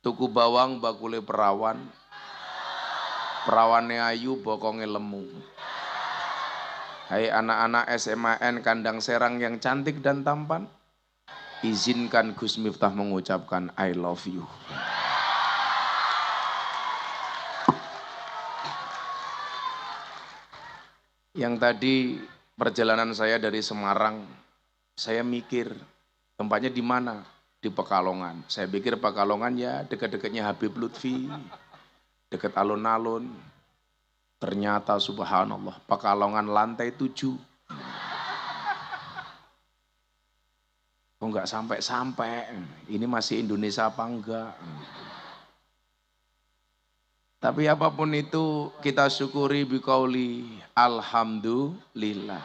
tuku bawang bakule perawan, perawane ayu bokonge lemu. Hai anak-anak SMAN Kandang Serang yang cantik dan tampan, izinkan Gus Miftah mengucapkan I love you. Yang tadi perjalanan saya dari Semarang, saya mikir tempatnya di mana? Di Pekalongan. Saya pikir Pekalongan ya dekat-dekatnya Habib Lutfi, dekat alun-alun. Ternyata subhanallah Pekalongan lantai 7. Kok nggak sampai-sampai? Ini masih Indonesia apa enggak? Tapi apapun itu kita syukuri biqauli alhamdulillah.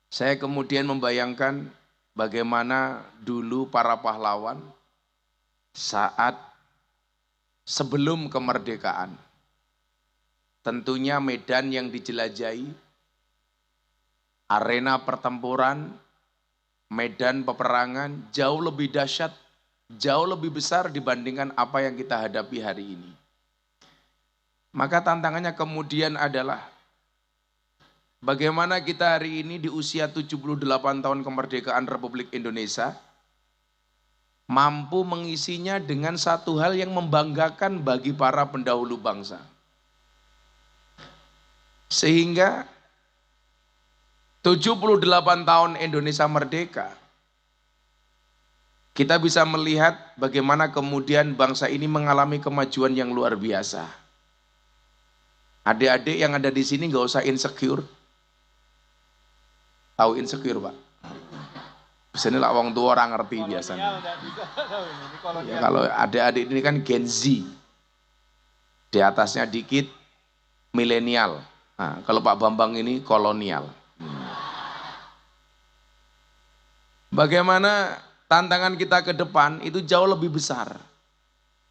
Saya kemudian membayangkan bagaimana dulu para pahlawan saat sebelum kemerdekaan. Tentunya medan yang dijelajahi, arena pertempuran, medan peperangan jauh lebih dahsyat, jauh lebih besar dibandingkan apa yang kita hadapi hari ini. Maka tantangannya kemudian adalah bagaimana kita hari ini di usia 78 tahun kemerdekaan Republik Indonesia mampu mengisinya dengan satu hal yang membanggakan bagi para pendahulu bangsa. Sehingga 78 tahun Indonesia merdeka, kita bisa melihat bagaimana kemudian bangsa ini mengalami kemajuan yang luar biasa. Adik-adik yang ada di sini nggak usah insecure. Tahu insecure, Pak? Biasanya lah orang tua orang ngerti biasanya. Ya, kalau adik-adik ini kan Gen Z. Di atasnya dikit milenial. Nah, kalau Pak Bambang ini kolonial. Bagaimana tantangan kita ke depan itu jauh lebih besar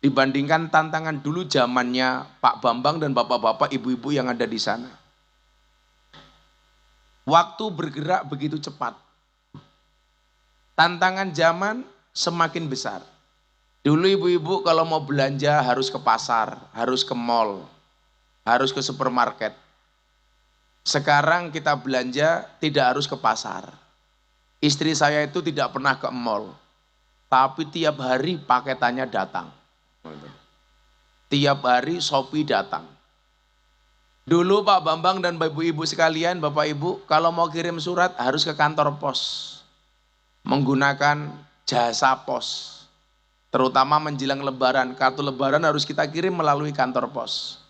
dibandingkan tantangan dulu zamannya Pak Bambang dan bapak-bapak, ibu-ibu yang ada di sana. Waktu bergerak begitu cepat. Tantangan zaman semakin besar. Dulu ibu-ibu kalau mau belanja harus ke pasar, harus ke mall, harus ke supermarket. Sekarang kita belanja tidak harus ke pasar. Istri saya itu tidak pernah ke mall, tapi tiap hari paketannya datang. Tiap hari Shopee datang. Dulu Pak Bambang dan ibu-ibu sekalian, Bapak Ibu, kalau mau kirim surat harus ke kantor pos. Menggunakan jasa pos. Terutama menjelang lebaran, kartu lebaran harus kita kirim melalui kantor pos.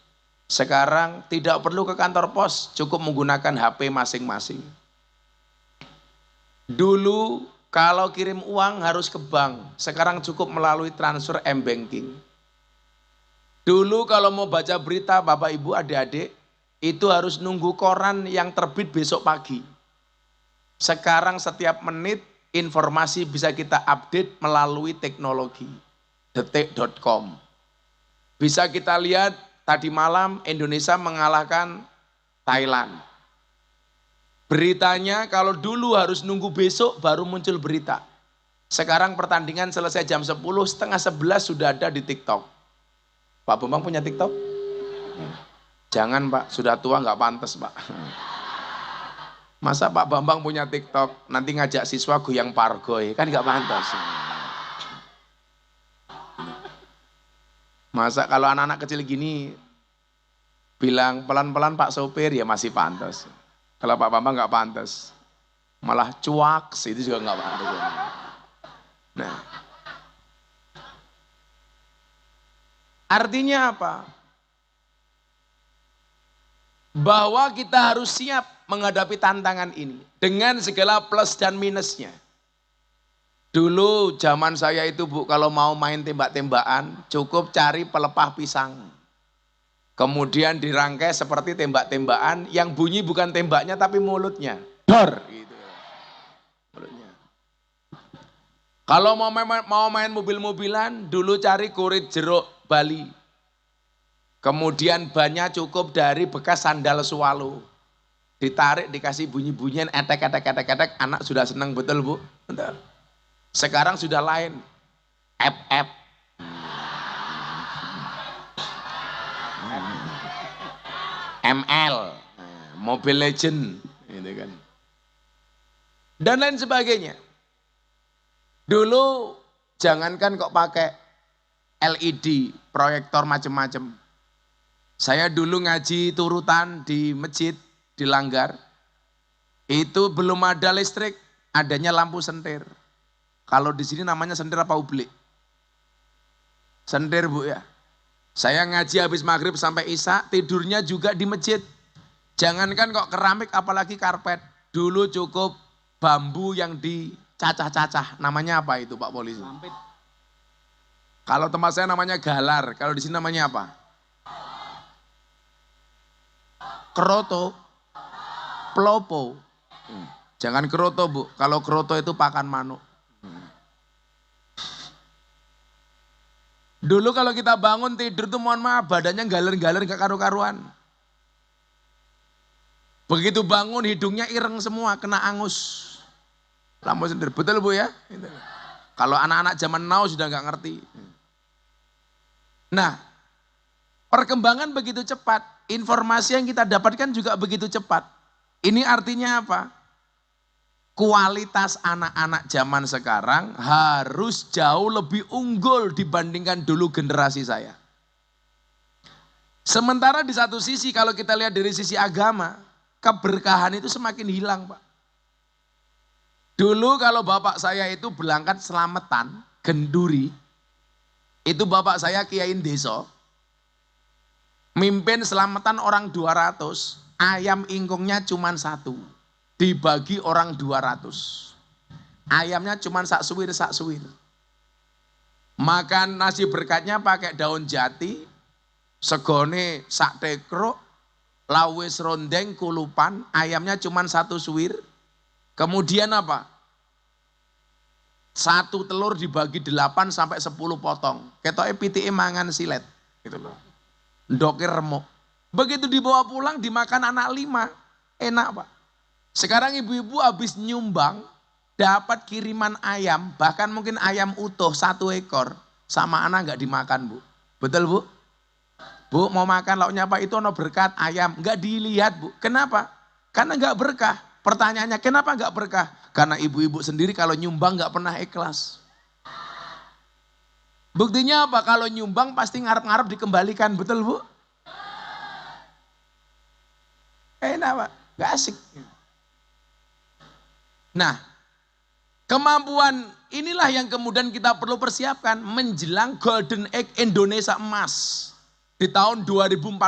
Sekarang tidak perlu ke kantor pos, cukup menggunakan HP masing-masing. Dulu kalau kirim uang harus ke bank, sekarang cukup melalui transfer M-Banking. Dulu kalau mau baca berita Bapak Ibu adik-adik, itu harus nunggu koran yang terbit besok pagi. Sekarang setiap menit informasi bisa kita update melalui teknologi. Detik.com. Bisa kita lihat tadi malam Indonesia mengalahkan Thailand. Beritanya kalau dulu harus nunggu besok baru muncul berita. Sekarang pertandingan selesai jam 10, setengah 11 sudah ada di TikTok. Pak Bambang punya TikTok? Jangan Pak, sudah tua nggak pantas Pak. Masa Pak Bambang punya TikTok, nanti ngajak siswa goyang pargoy, kan nggak pantas. Masa kalau anak-anak kecil gini bilang pelan-pelan Pak sopir ya masih pantas. Kalau Pak Bambang nggak pantas, malah cuak, itu juga nggak pantas. Nah, artinya apa? Bahwa kita harus siap menghadapi tantangan ini dengan segala plus dan minusnya. Dulu zaman saya itu Bu, kalau mau main tembak-tembakan cukup cari pelepah pisang. Kemudian dirangkai seperti tembak-tembakan yang bunyi bukan tembaknya tapi mulutnya. Dor gitu. Mulutnya. Kalau mau main mobil-mobilan dulu cari kurit jeruk Bali. Kemudian bannya cukup dari bekas sandal swallow. Ditarik dikasih bunyi-bunyian etek, anak sudah senang betul Bu. Betul. Sekarang sudah lain, FF, ML, Mobile Legend, gitu kan. Dan lain sebagainya. Dulu jangankan kok pakai LED, proyektor macam-macam. Saya dulu ngaji turutan di masjid, di Langgar. Itu belum ada listrik, adanya lampu sentir. Kalau di sini namanya sentir apa ublik? Sentir Bu ya. Saya ngaji habis maghrib sampai isya, tidurnya juga di masjid. Jangankan kok keramik apalagi karpet. Dulu cukup bambu yang dicacah-cacah. Namanya apa itu Pak Polisi? Lampit. Kalau tempat saya namanya galar, kalau di sini namanya apa? Keroto, plopo. Jangan keroto Bu, kalau keroto itu pakan manuk. Dulu kalau kita bangun tidur tuh mohon maaf badannya galer-galer gak karu-karuan. Begitu bangun hidungnya ireng semua, kena angus. Lampu sendir, betul Bu ya? Kalau anak-anak zaman now sudah gak ngerti. Nah, perkembangan begitu cepat, informasi yang kita dapatkan juga begitu cepat. Ini artinya apa? Kualitas anak-anak zaman sekarang harus jauh lebih unggul dibandingkan dulu generasi saya. Sementara di satu sisi kalau kita lihat dari sisi agama, keberkahan itu semakin hilang Pak. Dulu kalau bapak saya itu berangkat selamatan, genduri, itu bapak saya kiai desa, mimpin selamatan orang 200, ayam ingkungnya cuma 1. Dibagi orang 200. Ayamnya cuma sak suwir. Makan nasi berkatnya pakai daun jati, segone sak tekruk, lawes rondeng kulupan, ayamnya cuma 1 suwir. Kemudian apa? 1 telur dibagi 8 sampai 10 potong. Ketoke pitike mangan silet, gitu loh. Ndoke remuk. Begitu dibawa pulang dimakan anak 5. Enak Pak. Sekarang ibu-ibu habis nyumbang, dapat kiriman ayam, bahkan mungkin ayam utuh 1 ekor, sama anak nggak dimakan Bu. Betul Bu? Bu mau makan lauknya apa? Itu ono berkat ayam, nggak dilihat Bu. Kenapa? Karena nggak berkah. Pertanyaannya kenapa nggak berkah? Karena ibu-ibu sendiri kalau nyumbang nggak pernah ikhlas. Buktinya apa? Kalau nyumbang pasti ngarep-ngarep dikembalikan, betul Bu? Enak Pak, nggak asik. Nah, kemampuan inilah yang kemudian kita perlu persiapkan menjelang Golden Age Indonesia emas di tahun 2045.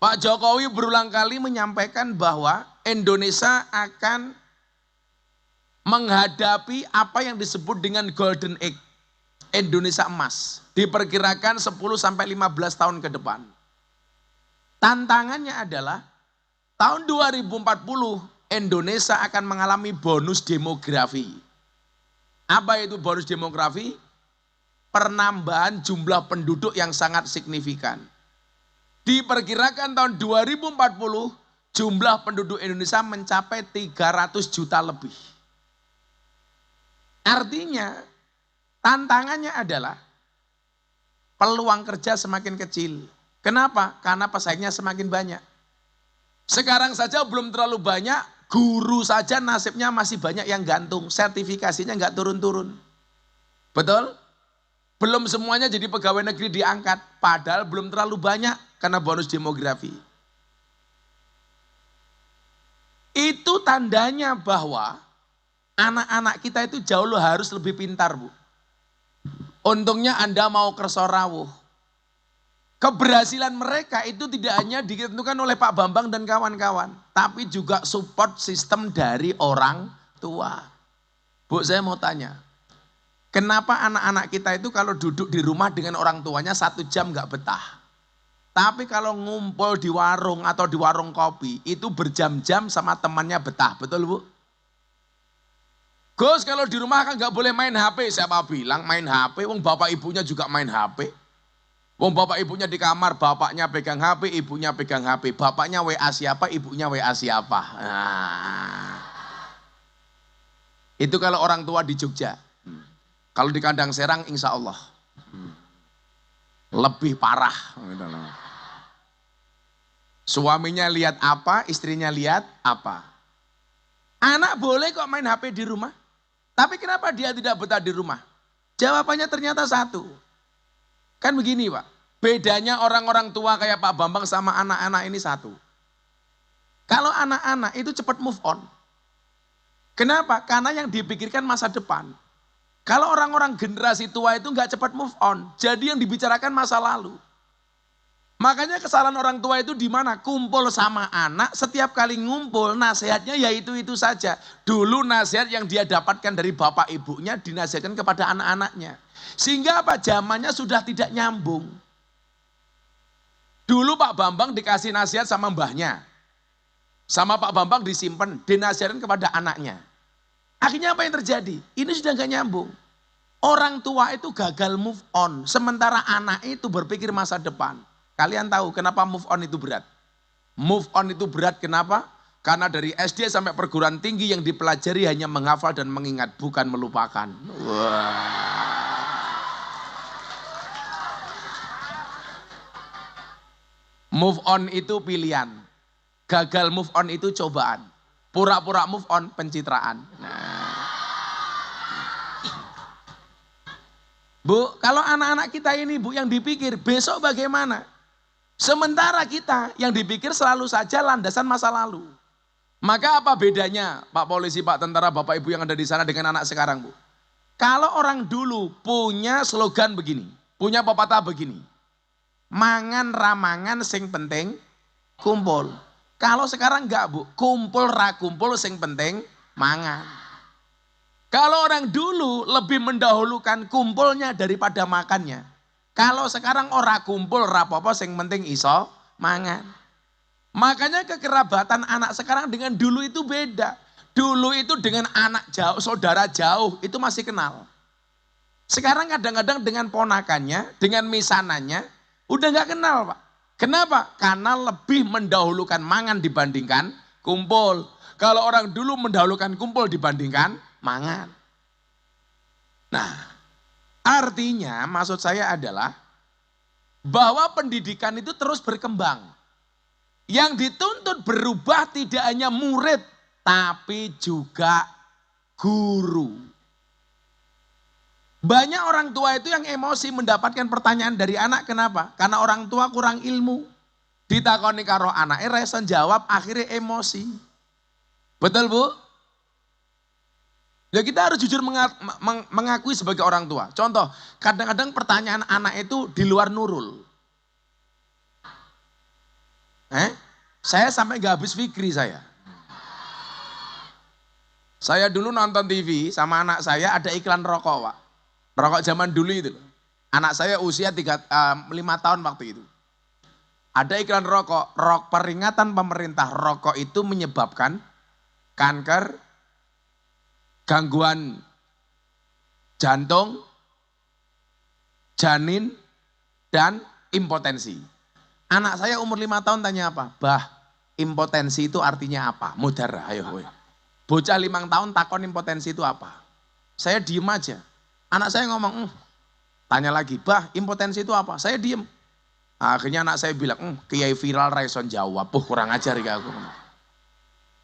Pak Jokowi berulang kali menyampaikan bahwa Indonesia akan menghadapi apa yang disebut dengan Golden Age Indonesia emas. Diperkirakan 10-15 tahun ke depan. Tantangannya adalah tahun 2040 Indonesia akan mengalami bonus demografi. Apa itu bonus demografi? Penambahan jumlah penduduk yang sangat signifikan. Diperkirakan tahun 2040 jumlah penduduk Indonesia mencapai 300 juta lebih. Artinya tantangannya adalah peluang kerja semakin kecil. Kenapa? Karena pesaingnya semakin banyak. Sekarang saja belum terlalu banyak, guru saja nasibnya masih banyak yang gantung, sertifikasinya nggak turun-turun. Betul? Belum semuanya jadi pegawai negeri diangkat, padahal belum terlalu banyak karena bonus demografi. Itu tandanya bahwa anak-anak kita itu jauh harus lebih pintar Bu. Untungnya Anda mau kerso rawuh. Keberhasilan mereka itu tidak hanya ditentukan oleh Pak Bambang dan kawan-kawan, tapi juga support sistem dari orang tua. Bu, saya mau tanya, kenapa anak-anak kita itu kalau duduk di rumah dengan orang tuanya 1 jam nggak betah? Tapi kalau ngumpul di warung atau di warung kopi, itu berjam-jam sama temannya betah, betul Bu? Gus, kalau di rumah kan nggak boleh main HP, siapa bilang main HP? Wong bapak ibunya juga main HP. Wong bapak ibunya di kamar, bapaknya pegang HP, ibunya pegang HP. Bapaknya WA siapa, ibunya WA siapa. Nah. Itu kalau orang tua di Jogja. Kalau di Kandang Serang insya Allah. Lebih parah. Suaminya lihat apa, istrinya lihat apa. Anak boleh kok main HP di rumah. Tapi kenapa dia tidak betah di rumah? Jawabannya ternyata satu. Kan begini Pak, bedanya orang-orang tua kayak Pak Bambang sama anak-anak ini satu. Kalau anak-anak itu cepat move on. Kenapa? Karena yang dipikirkan masa depan. Kalau orang-orang generasi tua itu nggak cepat move on, jadi yang dibicarakan masa lalu. Makanya kesalahan orang tua itu di mana? Kumpul sama anak, setiap kali ngumpul nasihatnya ya itu saja. Dulu nasihat yang dia dapatkan dari bapak ibunya dinasihatkan kepada anak-anaknya. Sehingga apa? Zamannya sudah tidak nyambung. Dulu Pak Bambang dikasih nasihat sama mbahnya. Sama Pak Bambang disimpan, dinasihatkan kepada anaknya. Akhirnya apa yang terjadi? Ini sudah gak nyambung. Orang tua itu gagal move on, sementara anak itu berpikir masa depan. Kalian tahu kenapa move on itu berat? Move on itu berat kenapa? Karena dari SD sampai perguruan tinggi yang dipelajari hanya menghafal dan mengingat, bukan melupakan. Wah. Move on itu pilihan. Gagal move on itu cobaan. Pura-pura move on pencitraan. Nah. Bu, kalau anak-anak kita ini Bu yang dipikir besok bagaimana? Sementara kita yang dipikir selalu saja landasan masa lalu. Maka apa bedanya Pak Polisi, Pak Tentara, Bapak Ibu yang ada di sana dengan anak sekarang Bu? Kalau orang dulu punya slogan begini, punya pepatah begini. Mangan ramangan sing penting kumpul. Kalau sekarang enggak Bu, kumpul ra kumpul sing penting mangan. Kalau orang dulu lebih mendahulukan kumpulnya daripada makannya. Kalau sekarang ora kumpul rapopo sing penting iso mangan. Makanya kekerabatan anak sekarang dengan dulu itu beda. Dulu itu dengan anak jauh, saudara jauh itu masih kenal. Sekarang kadang-kadang dengan ponakannya, dengan misanannya udah gak kenal Pak. Kenapa? Karena lebih mendahulukan mangan dibandingkan kumpul. Kalau orang dulu mendahulukan kumpul dibandingkan mangan. Nah, artinya maksud saya adalah bahwa pendidikan itu terus berkembang. Yang dituntut berubah tidak hanya murid, tapi juga guru. Banyak orang tua itu yang emosi mendapatkan pertanyaan dari anak, kenapa? Karena orang tua kurang ilmu. Ditakoni karo anaknya, resen jawab, akhirnya emosi. Betul Bu? Ya kita harus jujur mengakui sebagai orang tua. Contoh, kadang-kadang pertanyaan anak itu di luar nurul. Saya sampai gak habis fikri saya. Saya dulu nonton TV sama anak saya ada iklan rokok Pak. Rokok zaman dulu itu. Anak saya usia 5 tahun waktu itu. Ada iklan rokok, peringatan pemerintah rokok itu menyebabkan kanker, gangguan jantung, janin, dan impotensi. Anak saya umur 5 tahun tanya apa? Bah, impotensi itu artinya apa? Mudara, ayo. Bocah 5 tahun takon impotensi itu apa? Saya diem aja. Anak saya ngomong, tanya lagi, bah impotensi itu apa? Saya diem. Akhirnya anak saya bilang, kiai viral raison jawab, kurang ajar ya aku.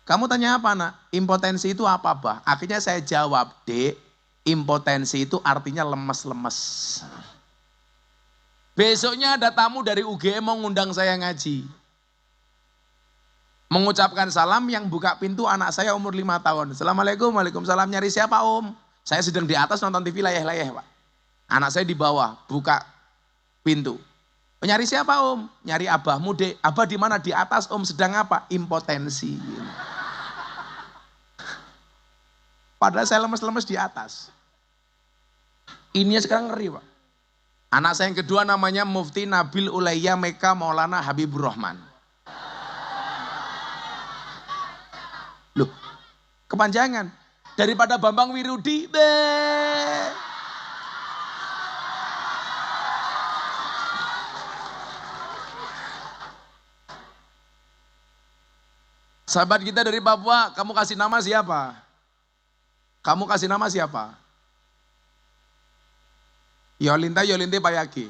Kamu tanya apa nak? Impotensi itu apa bah? Akhirnya saya jawab, Dek, impotensi itu artinya lemes-lemes. Besoknya ada tamu dari UGM mau ngundang saya ngaji. Mengucapkan salam yang buka pintu anak saya umur 5 tahun. Assalamualaikum, waalaikumsalam, nyari siapa om? Saya sedang di atas nonton TV layeh-layeh Pak. Anak saya di bawah, buka pintu. Nyari siapa om? Nyari abahmu Dek. Abah di mana? Di atas om, sedang apa? Impotensi. Padahal saya lemes-lemes di atas. Ini sekarang ngeri Pak. Anak saya yang kedua namanya Mufti Nabil Ulayya Meka Maulana Habibur Rahman. Loh, kepanjangan. Daripada Bambang Wirudi, sahabat kita dari Papua, kamu kasih nama siapa? Kamu kasih nama siapa? Yolinte Payagi.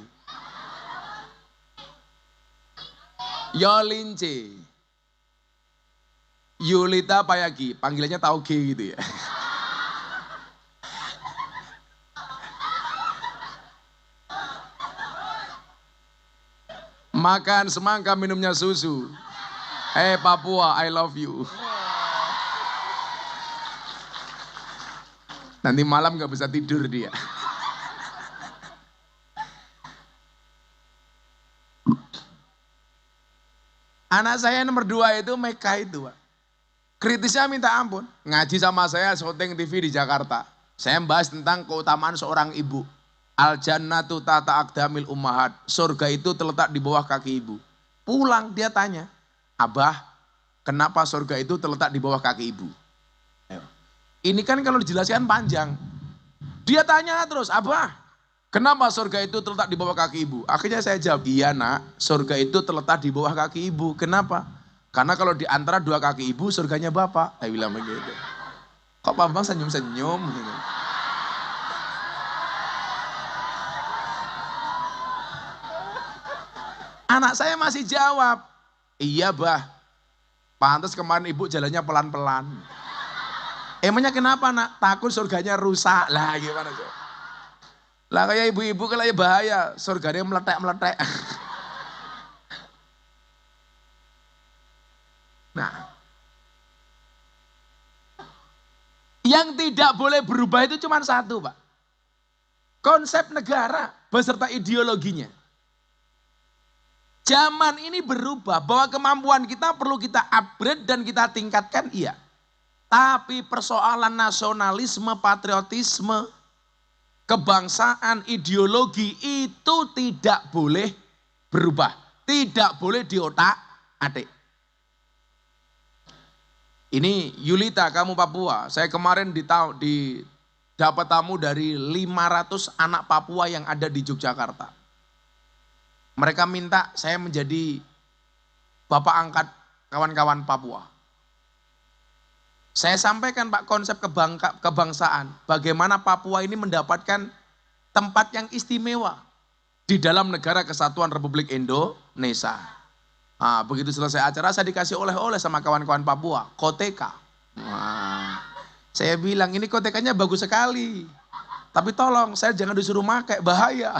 Yolince. Yulita Payagi, panggilannya Tauge gitu ya. Makan semangka, minumnya susu. Papua, I love you. Nanti malam gak bisa tidur dia. Anak saya nomor 2 itu Meka itu, Pak. Kritisnya minta ampun. Ngaji sama saya syuting TV di Jakarta. Saya membahas tentang keutamaan seorang ibu. Al-jannatu tata aqdamil ummahat. Surga itu terletak di bawah kaki ibu. Pulang dia tanya, Abah, kenapa surga itu terletak di bawah kaki ibu? Ini kan kalau dijelaskan panjang. Dia tanya terus, Abah, kenapa surga itu terletak di bawah kaki ibu? Akhirnya saya jawab, iya nak, surga itu terletak di bawah kaki ibu. Kenapa? Karena kalau di antara 2 kaki ibu, surganya bapak. Saya bilang begitu. Kok Pak Bang senyum-senyum gitu. Anak saya masih jawab, iya bah, pantas kemarin ibu jalannya pelan-pelan. Emangnya kenapa nak? Takut surganya rusak. Lah gimana coba? Lah kayak ibu-ibu kalau ya bahaya, surganya meletek-meletek. Nah, yang tidak boleh berubah itu cuma satu, Pak. Konsep negara beserta ideologinya. Zaman ini berubah, bahwa kemampuan kita perlu kita upgrade dan kita tingkatkan, iya. Tapi persoalan nasionalisme, patriotisme, kebangsaan, ideologi itu tidak boleh berubah. Tidak boleh diotak-atik. Ini Yulita, kamu Papua. Saya kemarin dapat tamu dari 500 anak Papua yang ada di Yogyakarta. Mereka minta saya menjadi bapak angkat kawan-kawan Papua. Saya sampaikan Pak konsep kebangsaan. Bagaimana Papua ini mendapatkan tempat yang istimewa di dalam negara kesatuan Republik Indonesia. Nah, begitu selesai acara saya dikasih oleh-oleh sama kawan-kawan Papua, koteka. Nah, saya bilang ini kotekanya bagus sekali. Tapi tolong saya jangan disuruh pakai, bahaya.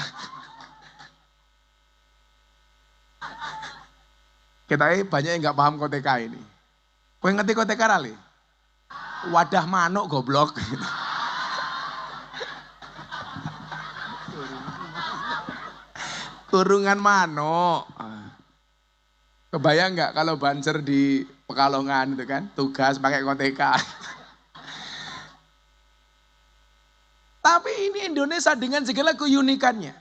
Kita banyak yang gak paham koteka ini. Kau ngerti koteka rali? Wadah manuk goblok. Kurungan manuk. Kebayang nggak kalau banser di Pekalongan itu kan, tugas pakai koteka. Tapi ini Indonesia dengan segala keunikannya.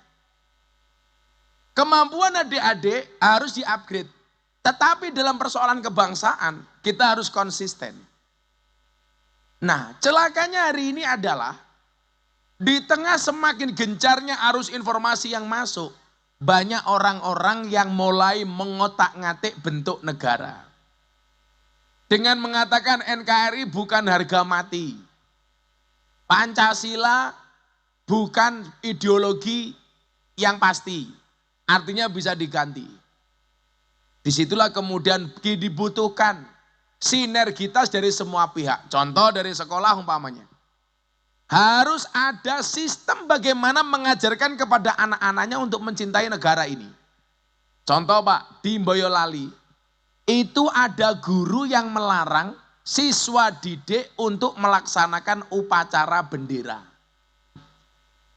Kemampuan adik-adik harus di-upgrade. Tetapi dalam persoalan kebangsaan, kita harus konsisten. Nah, celakanya hari ini adalah, di tengah semakin gencarnya arus informasi yang masuk, banyak orang-orang yang mulai mengotak-ngatik bentuk negara. Dengan mengatakan NKRI bukan harga mati. Pancasila bukan ideologi yang pasti. Artinya bisa diganti. Disitulah kemudian dibutuhkan sinergitas dari semua pihak. Contoh dari sekolah umpamanya. Harus ada sistem bagaimana mengajarkan kepada anak-anaknya untuk mencintai negara ini. Contoh Pak, di Boyolali itu ada guru yang melarang siswa didik untuk melaksanakan upacara bendera.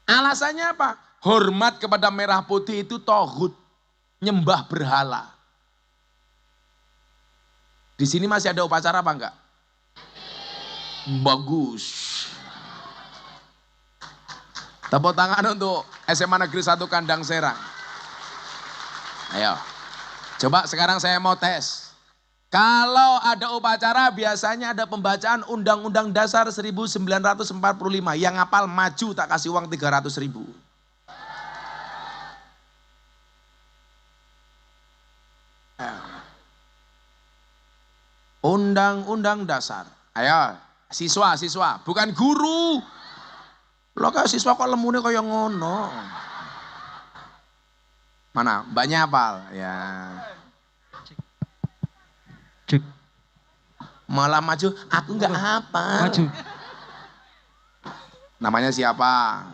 Alasannya apa? Hormat kepada merah putih itu tohut, nyembah berhala. Di sini masih ada upacara apa enggak? Bagus. Tepuk tangan untuk SMA Negeri 1 Kandang Serang. Ayo, coba sekarang saya mau tes. Kalau ada upacara biasanya ada pembacaan Undang-Undang Dasar 1945. Yang ngapal maju tak kasih uang 300.000. Undang-Undang Dasar. Ayo, siswa, bukan guru. Lo kayak siswa kok lemune kaya ngono. Mana? Mbaknya hafal? Ya. Malah maju, aku nggak hafal. Maju. Namanya siapa?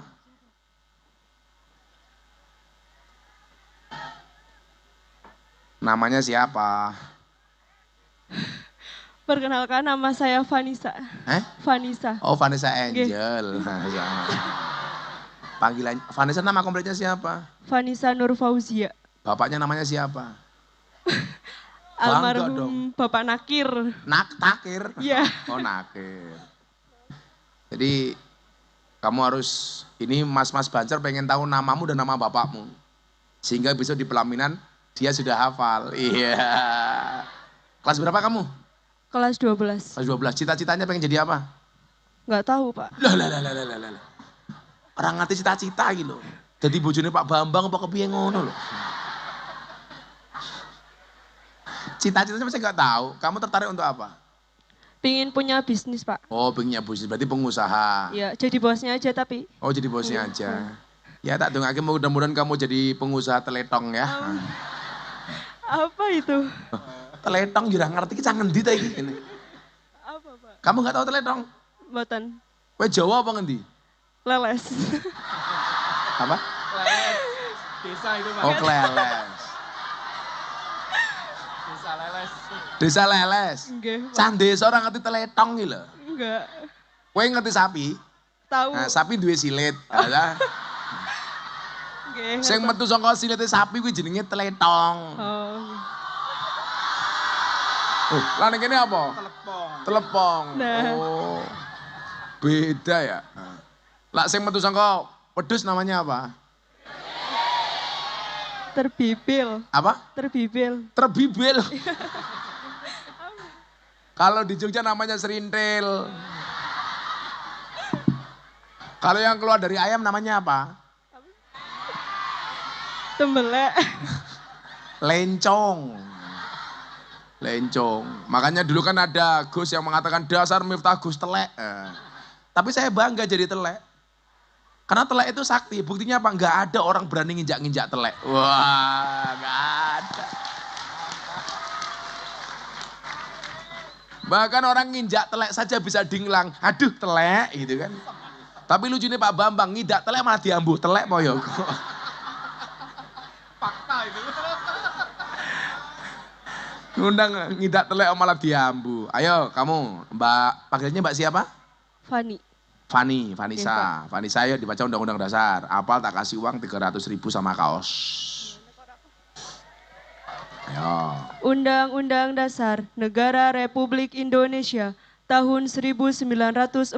Namanya siapa? Perkenalkan, nama saya Vanessa. Vanessa. Oh, Vanessa Angel. Panggilan Vanessa, nama kompletnya siapa? Vanessa Nur Fauzia. Bapaknya namanya siapa? Almarhum Bapak Nakir. Nakir? Iya. Oh, Nakir. Jadi kamu harus, ini Mas-mas Banser pengen tahu namamu dan nama bapakmu. Sehingga besok di pelaminan dia sudah hafal. Iya. Kelas berapa kamu? Kelas 12. Kelas 12. Cita-citanya pengen jadi apa? Nggak tahu, Pak. Lah. Orang ngerti cita-cita gitu. Jadi bojone Pak Bambang apa kepiye ngono loh. Cita-citanya masih nggak tahu. Kamu tertarik untuk apa? Pingin punya bisnis, Pak. Oh, pengennya bisnis, berarti pengusaha. Iya, jadi bosnya aja tapi. Oh, jadi bosnya aja. Ya tak dongake mudah-mudahan kamu jadi pengusaha teletong ya. Apa itu? Teletong jurang ngerti ki cah ngendi ta iki ngene. Apa, Pak? Kamu nggak tahu teletong? Mboten. Kowe Jawa apa ngendi? Leles. Apa? Desa itu Pak. Oh, Kleles. Desa Leles. Desa Leles. Nggih, Pak. Cah desa ora ngerti teletong iki lho. Enggak. Kowe ngerti sapi? Tahu. Nah, sapi duwe silit. Alah. Nggih. Sing metu saka silite sapi kuwi jenenge teletong. Oh. Oh, lah ning kene apa? Telepon. Telepong. Nah. Oh. Beda ya. Lah sing metu saka wedhus namanya apa? Terbibil. Apa? Terbibil. Terbibil. Kalau di Jogja namanya serintil. Kalau yang keluar dari ayam namanya apa? Tembelek. Lencong. Lencong. Makanya dulu kan ada Gus yang mengatakan dasar Miftah Gus telek. Tapi saya bangga jadi telek. Karena telek itu sakti. Buktinya apa? Enggak ada orang berani nginjak-nginjak telek. Wah, enggak ada. Bahkan orang nginjak telek saja bisa dinglang. Aduh telek gitu kan. Tapi lucunya Pak Bambang ngidak telek malah diambuh telek moyo. Fakta itu. Ngundang ngidak telek malah diambu. Ayo kamu, Mbak, panggilnya Mbak siapa? Fani. Vanessa. Vanessa ayo dibaca Undang-Undang Dasar. Apal tak kasih uang 300.000 sama kaos. Ayo. Undang-Undang Dasar Negara Republik Indonesia tahun 1945.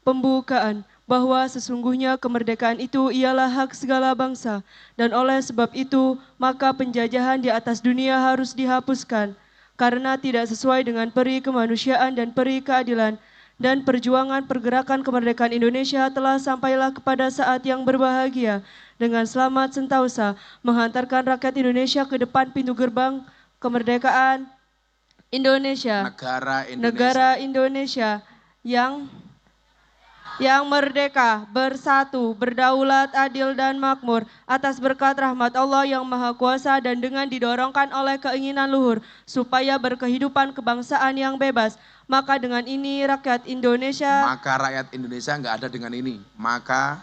Pembukaan bahwa sesungguhnya kemerdekaan itu ialah hak segala bangsa dan oleh sebab itu maka penjajahan di atas dunia harus dihapuskan karena tidak sesuai dengan peri kemanusiaan dan peri keadilan dan perjuangan pergerakan kemerdekaan Indonesia telah sampailah kepada saat yang berbahagia dengan selamat sentosa menghantarkan rakyat Indonesia ke depan pintu gerbang kemerdekaan Indonesia. Negara Indonesia yang merdeka, bersatu, berdaulat, adil dan makmur atas berkat rahmat Allah yang Maha Kuasa dan dengan didorongkan oleh keinginan luhur supaya berkehidupan kebangsaan yang bebas. Maka dengan ini rakyat Indonesia nggak ada dengan ini. Maka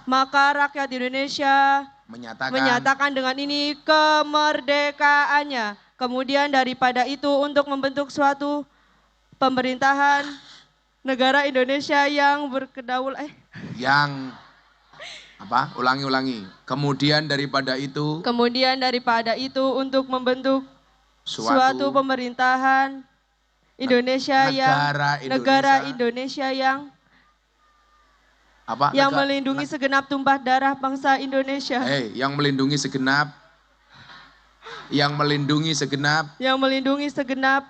rakyat Indonesia menyatakan dengan ini kemerdekaannya. Kemudian daripada itu untuk membentuk suatu pemerintahan negara Indonesia yang berkedaulat Ulangi. Kemudian daripada itu untuk membentuk suatu pemerintahan Indonesia negara Indonesia yang melindungi segenap tumpah darah bangsa Indonesia. Yang melindungi segenap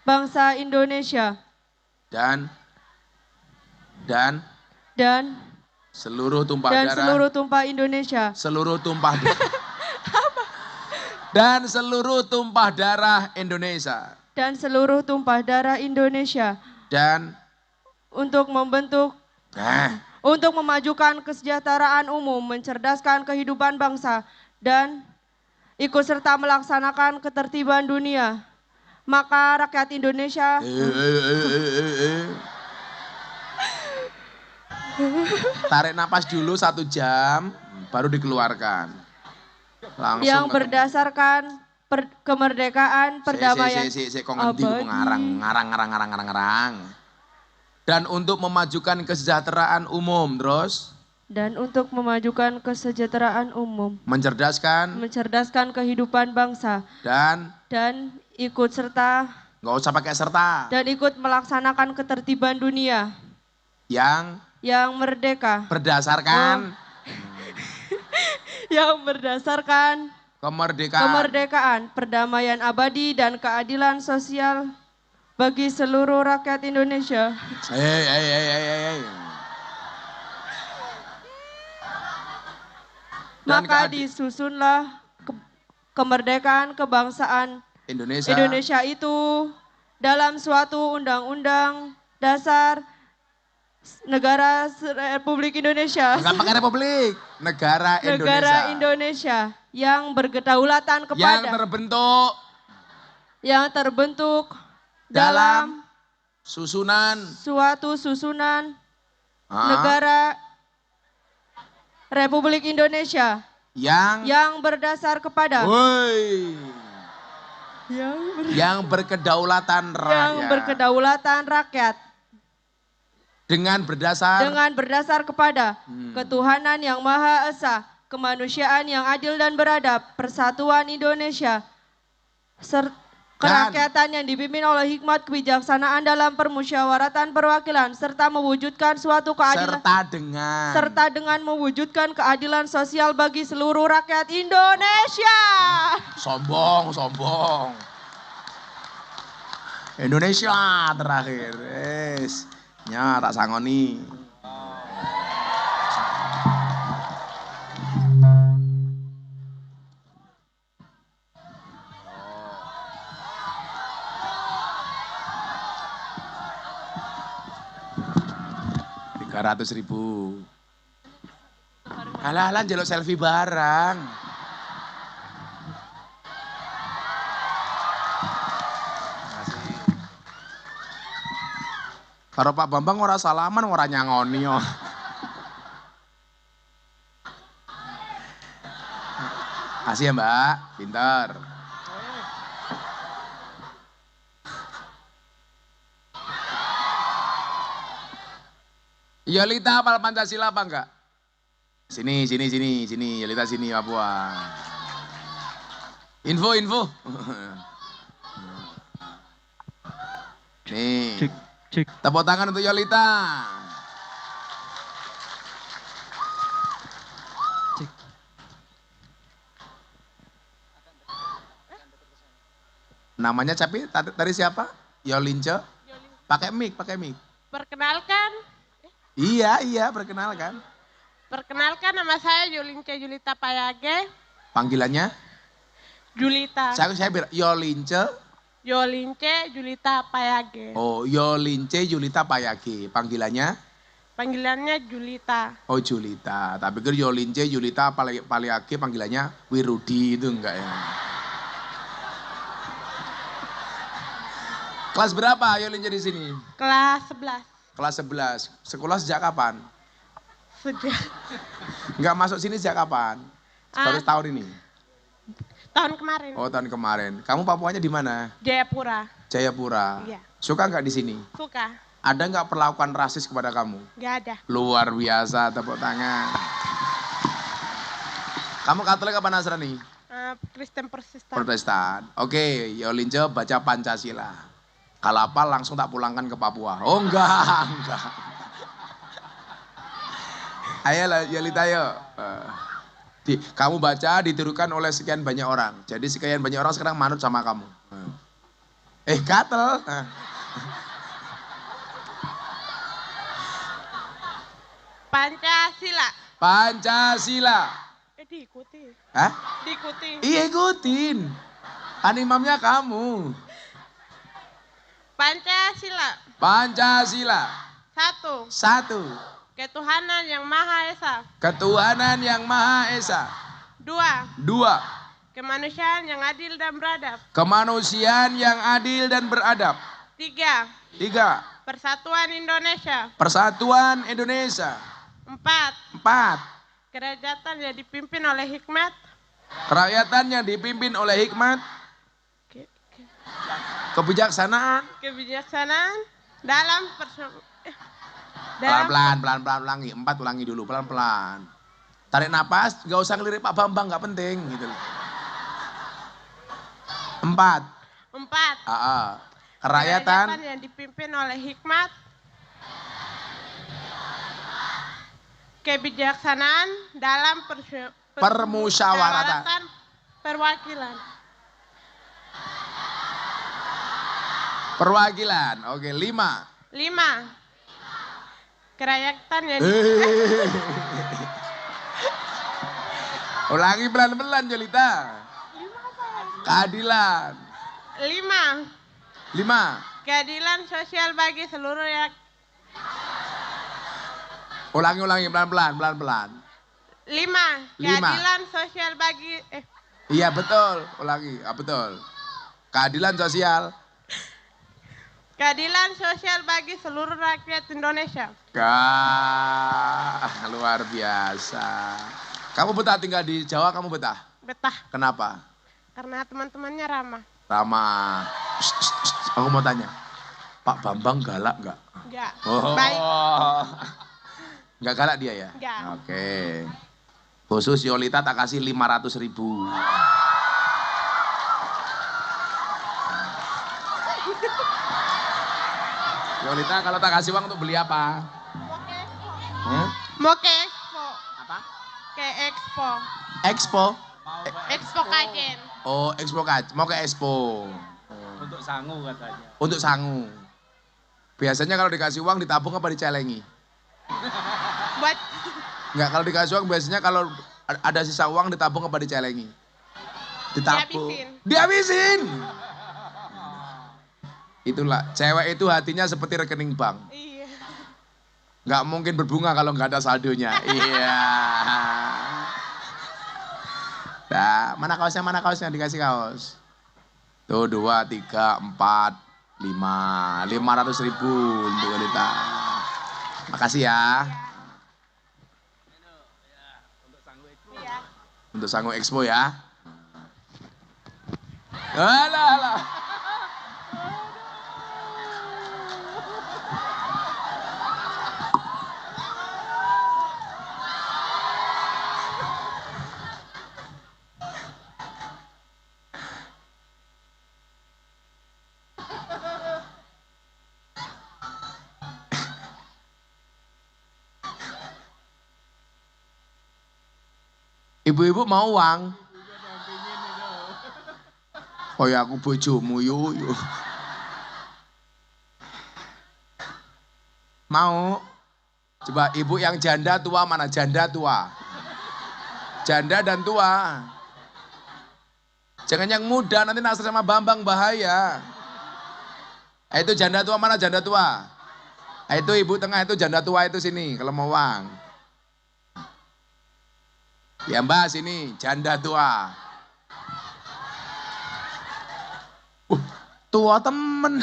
bangsa Indonesia. Dan seluruh tumpah Indonesia. Dan seluruh tumpah darah Indonesia. Dan untuk memajukan kesejahteraan umum, mencerdaskan kehidupan bangsa dan ikut serta melaksanakan ketertiban dunia. maka rakyat Indonesia Tarik napas dulu 1 jam, baru dikeluarkan. Langsung yang ketemu. berdasarkan kemerdekaan, perdamaian. Kok ngendi ku ngarang. Dan untuk memajukan kesejahteraan umum, terus? Dan untuk memajukan kesejahteraan umum. Mencerdaskan Kehidupan bangsa. Dan ikut serta. Nggak usah pakai serta. Dan ikut melaksanakan ketertiban dunia. Yang merdeka. Berdasarkan. Yang berdasarkan. Kemerdekaan. Perdamaian abadi dan keadilan sosial bagi seluruh rakyat Indonesia. Maka disusunlah kemerdekaan kebangsaan Indonesia itu dalam suatu undang-undang dasar negara Republik Indonesia. Bukan pakai Republik, negara Indonesia yang berkedaulatan kepada yang terbentuk dalam suatu susunan negara Republik Indonesia yang berdasar kepada yang berkedaulatan rakyat dengan berdasar kepada ketuhanan yang Maha Esa, kemanusiaan yang adil dan beradab, persatuan Indonesia, kerakyatan yang dipimpin oleh hikmat kebijaksanaan dalam permusyawaratan perwakilan, serta mewujudkan suatu keadilan serta dengan mewujudkan keadilan sosial bagi seluruh rakyat Indonesia. Sombong. Indonesia terakhir. Tak sangoni. Rp300.000. Halah jaluk selfie bareng. Karo Pak Bambang ora salaman, ora nyangoni yo. Kasih ya Mbak, pintar. Yolita hafal Pancasila apa enggak? Sini, Yolita sini Papua. Info. Nih. Cek. Tepuk tangan untuk Yolita. Cek. Namanya tadi siapa? Yolince? Pakai mic. Perkenalkan. Iya, perkenalkan. Perkenalkan, nama saya Yolince Julita Payage. Panggilannya? Julita. Saya bilang Yolince Julita Payage. Oh, Yolince Julita Payage. Panggilannya? Panggilannya Julita. Oh, Julita. Tapi pikir Yolince Julita Payage panggilannya Wirudi, itu enggak ya? Kelas berapa Yolince di sini? Kelas 11. Kelas 11. Sekolah sejak kapan? Sejak Enggak masuk sini sejak kapan? Baru tahun ini? tahun kemarin. Oh, tahun kemarin. Kamu Papuanya di mana? Jayapura. Jayapura. Iya. Suka nggak di sini? Suka. Ada nggak perlakuan rasis kepada kamu? Nggak ada. Luar biasa, tepuk tangan. Kamu Katolik apa Nasrani? Kristen Protestan. Protestan. Oke, Yolince baca Pancasila. Kalau apa langsung tak pulangkan ke Papua. Oh enggak. Ayolah Yolita yuk. Kamu baca ditirukan oleh sekian banyak orang. Jadi sekian banyak orang sekarang manut sama kamu. Gatel. Pancasila. Diikuti. Hah? Diikuti. Iya ikutin. Kan imamnya kamu. Pancasila. Satu. 1. Ketuhanan yang Maha Esa. 2. Kemanusiaan yang adil dan beradab. Kemanusiaan yang adil dan beradab. 3. 3. Persatuan Indonesia. Persatuan Indonesia. 4. 4. Kerakyatan yang dipimpin oleh hikmat. Kerakyatan yang dipimpin oleh hikmat. Kebijaksanaan. Kebijaksanaan dalam Pelan-pelan ulangi. 4 ulangi dulu, pelan-pelan. Tarik napas, gak usah ngelirik Pak Bambang, gak penting gitu. 4. 4. Kerakyatan yang dipimpin oleh hikmat. Kebijaksanaan dalam permusyawaratan. Perwakilan. Perwakilan. Oke, 5. 5. Kerakyatan yang Ulangi pelan-pelan Jolita. Keadilan. 5. 5. Keadilan sosial bagi seluruh rakyat. Ulangi pelan-pelan. 5. Keadilan sosial bagi Iya betul, ulangi. Betul. Keadilan sosial. Keadilan sosial bagi seluruh rakyat Indonesia. Luar biasa. Kamu betah tinggal di Jawa, kamu betah? Betah. Kenapa? Karena teman-temannya ramah. Ramah. Aku mau tanya, Pak Bambang galak nggak? Enggak. Oh. Baik. Nggak galak dia ya? Nggak. Oke. Khusus Yolita tak kasih 500.000. Yolita kalau tak kasih uang untuk beli apa? Mau ke Expo. Apa? Ke Expo. Expo? Expo Kajen. Oh, Expo mau ke Expo. Untuk sangu katanya. Untuk sangu. Biasanya kalau dikasih uang ditabung apa dicelengi? Buat Enggak, kalau dikasih uang biasanya kalau ada sisa uang ditabung apa dicelengi? Ditabung. Dihabisin. Itulah, cewek itu hatinya seperti rekening bank. iya. Nggak mungkin berbunga kalau nggak ada saldonya. Iya. Nah, mana kaosnya dikasih kaos. Tuh 2, 3, 4, 5. 500.000 untuk Yolita. Makasih ya. Iya. Untuk sangu Expo ya. Alah. Ibu-ibu mau uang? Oh ya aku bojomu yuk. Mau? Coba ibu yang janda tua mana? Janda tua. Janda dan tua. Jangan yang muda nanti naksir sama Bambang bahaya. Itu janda tua mana? Janda tua. Itu ibu tengah itu janda tua itu sini kalau mau uang. Ya mbak sini, janda tua. Tua temen.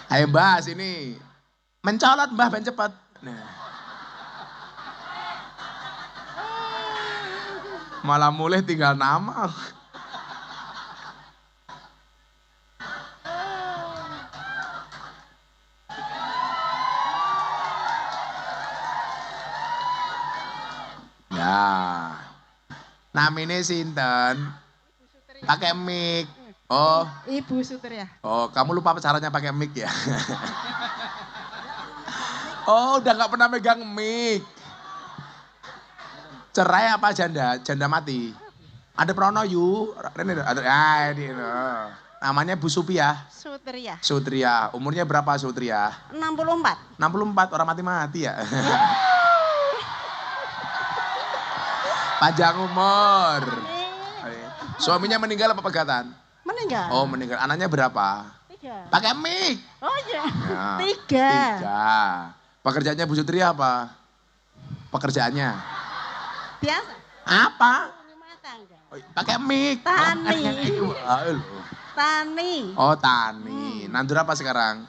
Ayo mbak sini. Mencolot mbak, ben cepet. Nah. Malah mulai tinggal nama. Ya. Namine sinten? Pakai mic. Oh. Ibu Sutria. Oh, kamu lupa caranya pakai mic ya? Oh, udah nggak pernah megang mic. Cerai apa janda? Janda mati. Ada Pronoyu. Ini. Namanya Bu Supia. Sutria. Sutria. Umurnya berapa Sutria? 64. 64, orang mati-mati ya. Panjang umur. Suaminya meninggal apa pegatan? Meninggal. Oh meninggal. Anaknya berapa? 3. Pakai mic. Oh iya. Ya, 3. 3. Pekerjaannya Bu Sutria apa? Pekerjaannya? Biasa. Apa? Rumah tangga. Oh, pakai mic. Tani. Wah, loh. Tani. Oh, tani. Nandur apa sekarang?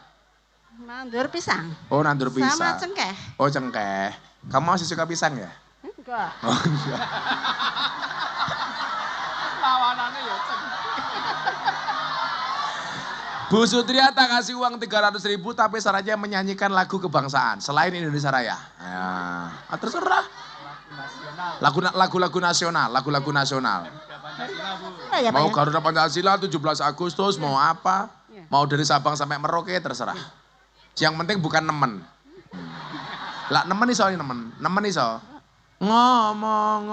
Nandur pisang. Oh, nandur pisang. Sama cengkeh. Oh, cengkeh. Kamu masih suka pisang ya? Enggak. Oh, enggak. Lawanannya ya ceng. Bu Sutria tak kasih uang 300.000 tapi syaratnya menyanyikan lagu kebangsaan selain Indonesia Raya. Ya, terserah. Lagu-lagu nasional, lagu-lagu nasional. Ya, Pak, Mau ya? Garuda Pancasila 17 Agustus, mau apa? Ya. Mau dari Sabang sampai Merauke terserah. Yang penting bukan nemen. Lah nemen iso nemen. Nemen iso. Ngomong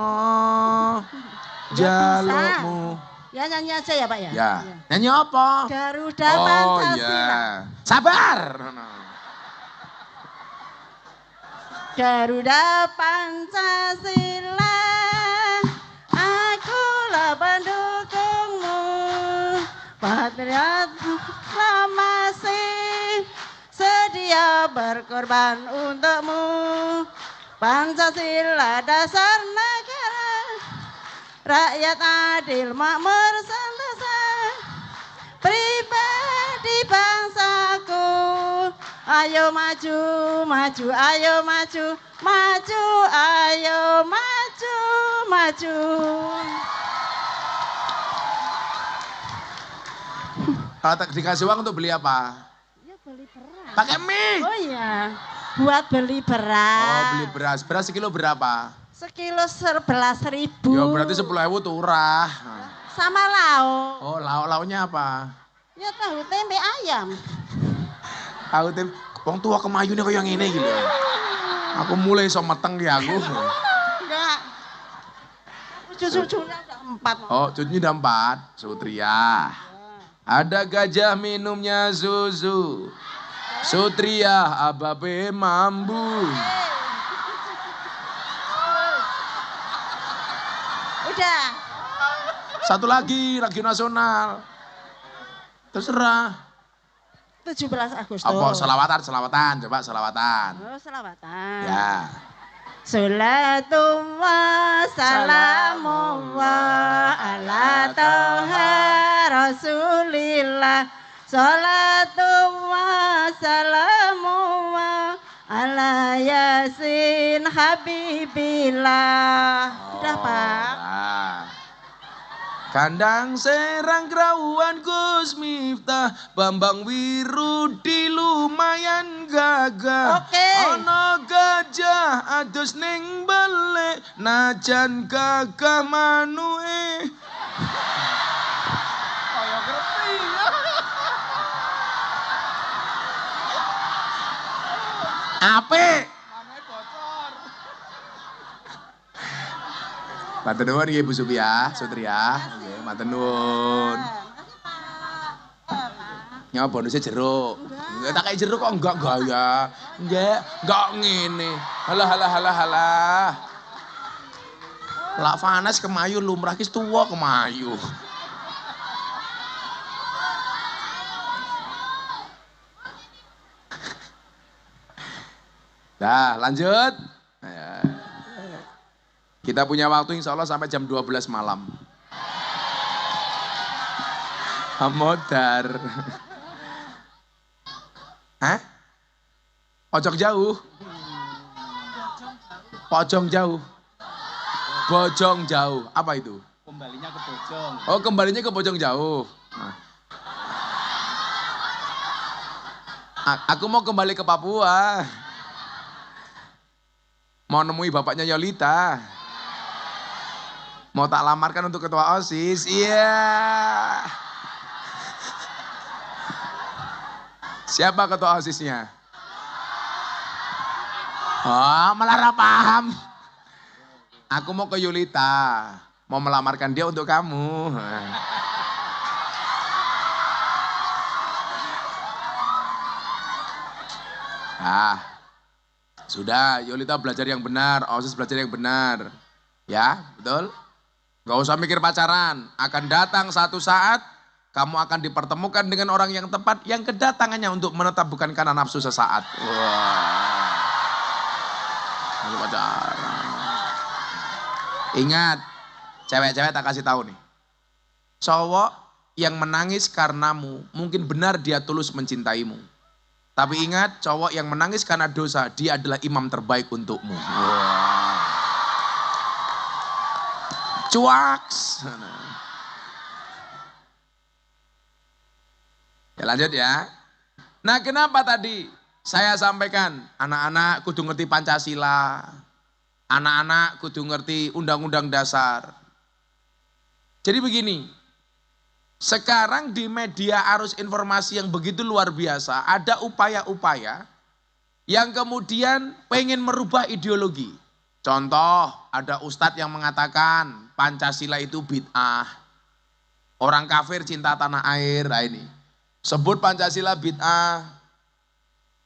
Ya, bisa. jalukmu. Ya nyanyi aja ya Pak ya? Ya. Nyanyi apa? Garuda Oh Pancasila. ya. Sabar. Garuda Pancasila, akulah pendukungmu. Patriot masih sedia berkorban untukmu. Pancasila dasar negara, rakyat adil makmur sentosa, pribadi bangsaku. Ayo maju, maju, ayo maju, maju, ayo maju, maju. Kalau dikasih uang untuk beli apa? Ya beli beras. Pakai mie. Oh iya, buat beli beras. Oh beli beras. Beras sekilo berapa? Sekilo 11.000. Ya berarti 10.000 turah. Sama lauk. Oh lauknya apa? Ya tahu tempe ayam. Aku tim, wong tua kemayu nih kayak ngene gitu. Aku mulai iso meteng di aku. Enggak. Cucu-cucunya ada 4. Oh cucunya ada 4, Sutria. Ada gajah minumnya susu. Sutria ababe mambu. Udah. Satu lagi, lagu nasional. Terserah. 17 Agustus. Apa selawatan, coba selawatan. Oh, selawatan. Ya. Salatullah salamullah ala toha rasulillah. Salatullah salamullah ala yasin habibillah. Udah Pak. Nah. Kandang Serang Grauan Gus Miftah Bambang Wirudi lumayan gagah. Oke. Ono gajah adus ning balik najan gagah manue. Kayak ngerti. Apik. Namanya bocor. Matur nuwun nggih Bu Supia, Sutria. Nggih, matur nuwun. Nyawa bonusnya jeruk. Enggak tak kayak jeruk kok enggak gaya. Enggak ngene. Halah. Lak Vanes kemayu lumrah kis tuwa kemayu. Dah, lanjut. Kita punya waktu insya Allah sampai jam 12 malam. Amodar. Hah? Pojok jauh? Pojong jauh? Bojong jauh. Apa itu? Kembalinya ke bojong. Oh kembalinya ke bojong jauh. Nah. Aku mau kembali ke Papua. Mau nemui bapaknya Yolita. Mau tak lamarkan untuk ketua OSIS. Iya. Siapa ketua OSISnya? Oh, malah paham. Aku mau ke Yolita. Mau melamarkan dia untuk kamu. Ah, sudah, Yolita belajar yang benar, OSIS belajar yang benar. Ya, betul? Gak usah mikir pacaran. Akan datang satu saat, kamu akan dipertemukan dengan orang yang tepat, yang kedatangannya untuk menetap bukan karena nafsu sesaat. Wah, pacaran. Ingat, cewek-cewek tak kasih tahu nih. Cowok yang menangis karenamu, mungkin benar dia tulus mencintaimu. Tapi ingat, cowok yang menangis karena dosa, dia adalah imam terbaik untukmu. Wow. Cuaks. Ya lanjut ya. Nah kenapa tadi saya sampaikan anak-anak kudu ngerti Pancasila, anak-anak kudu ngerti Undang-Undang Dasar. Jadi begini, sekarang di media arus informasi yang begitu luar biasa, ada upaya-upaya yang kemudian pengen merubah ideologi. Contoh, ada ustadz yang mengatakan Pancasila itu bid'ah. Orang kafir cinta tanah air, nah ini. Sebut Pancasila bid'ah,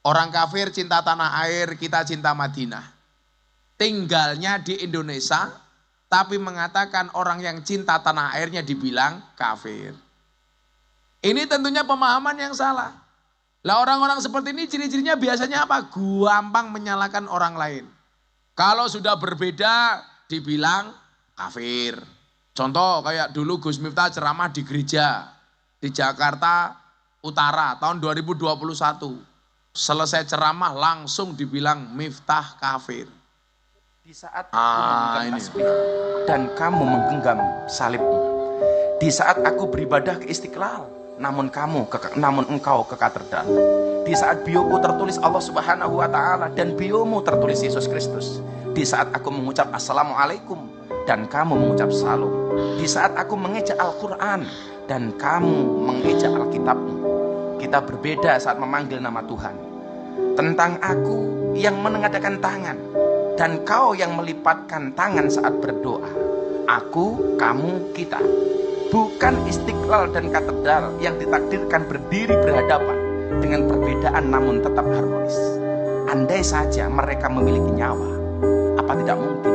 orang kafir cinta tanah air, kita cinta Madinah. Tinggalnya di Indonesia, tapi mengatakan orang yang cinta tanah airnya dibilang kafir. Ini tentunya pemahaman yang salah. Lah orang-orang seperti ini ciri-cirinya biasanya apa? Gampang menyalahkan orang lain. Kalau sudah berbeda dibilang kafir. Contoh kayak dulu Gus Miftah ceramah di gereja di Jakarta Utara tahun 2021. Selesai ceramah langsung dibilang Miftah kafir. Di saat aku menggenggam tasbih dan kamu menggenggam salibmu. Di saat aku beribadah ke Istiqlal, namun engkau ke katedral. Di saat bioku tertulis Allah Subhanahu wa taala dan biomu tertulis Yesus Kristus. Di saat aku mengucap Assalamualaikum dan kamu mengucap Salam. Di saat aku mengeja Al-Qur'an dan kamu mengeja Alkitabmu. Kita berbeda saat memanggil nama Tuhan. Tentang aku yang menengadakan tangan dan kau yang melipatkan tangan saat berdoa. Aku, kamu, kita. Bukan Istiqlal dan katedral yang ditakdirkan berdiri berhadapan dengan perbedaan namun tetap harmonis. Andai saja mereka memiliki nyawa, apa tidak mungkin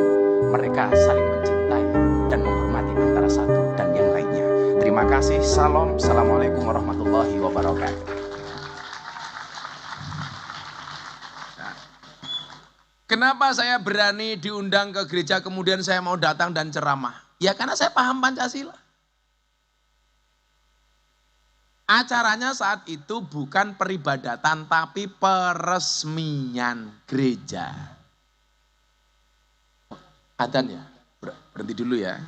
mereka saling mencintai dan menghormati antara satu dan yang lainnya. Terima kasih. Salam. Assalamualaikum warahmatullahi wabarakatuh. Kenapa saya berani diundang ke gereja kemudian saya mau datang dan ceramah? Ya karena saya paham Pancasila. Acaranya saat itu bukan peribadatan tapi peresmian gereja. Adzan ya? Berhenti dulu ya.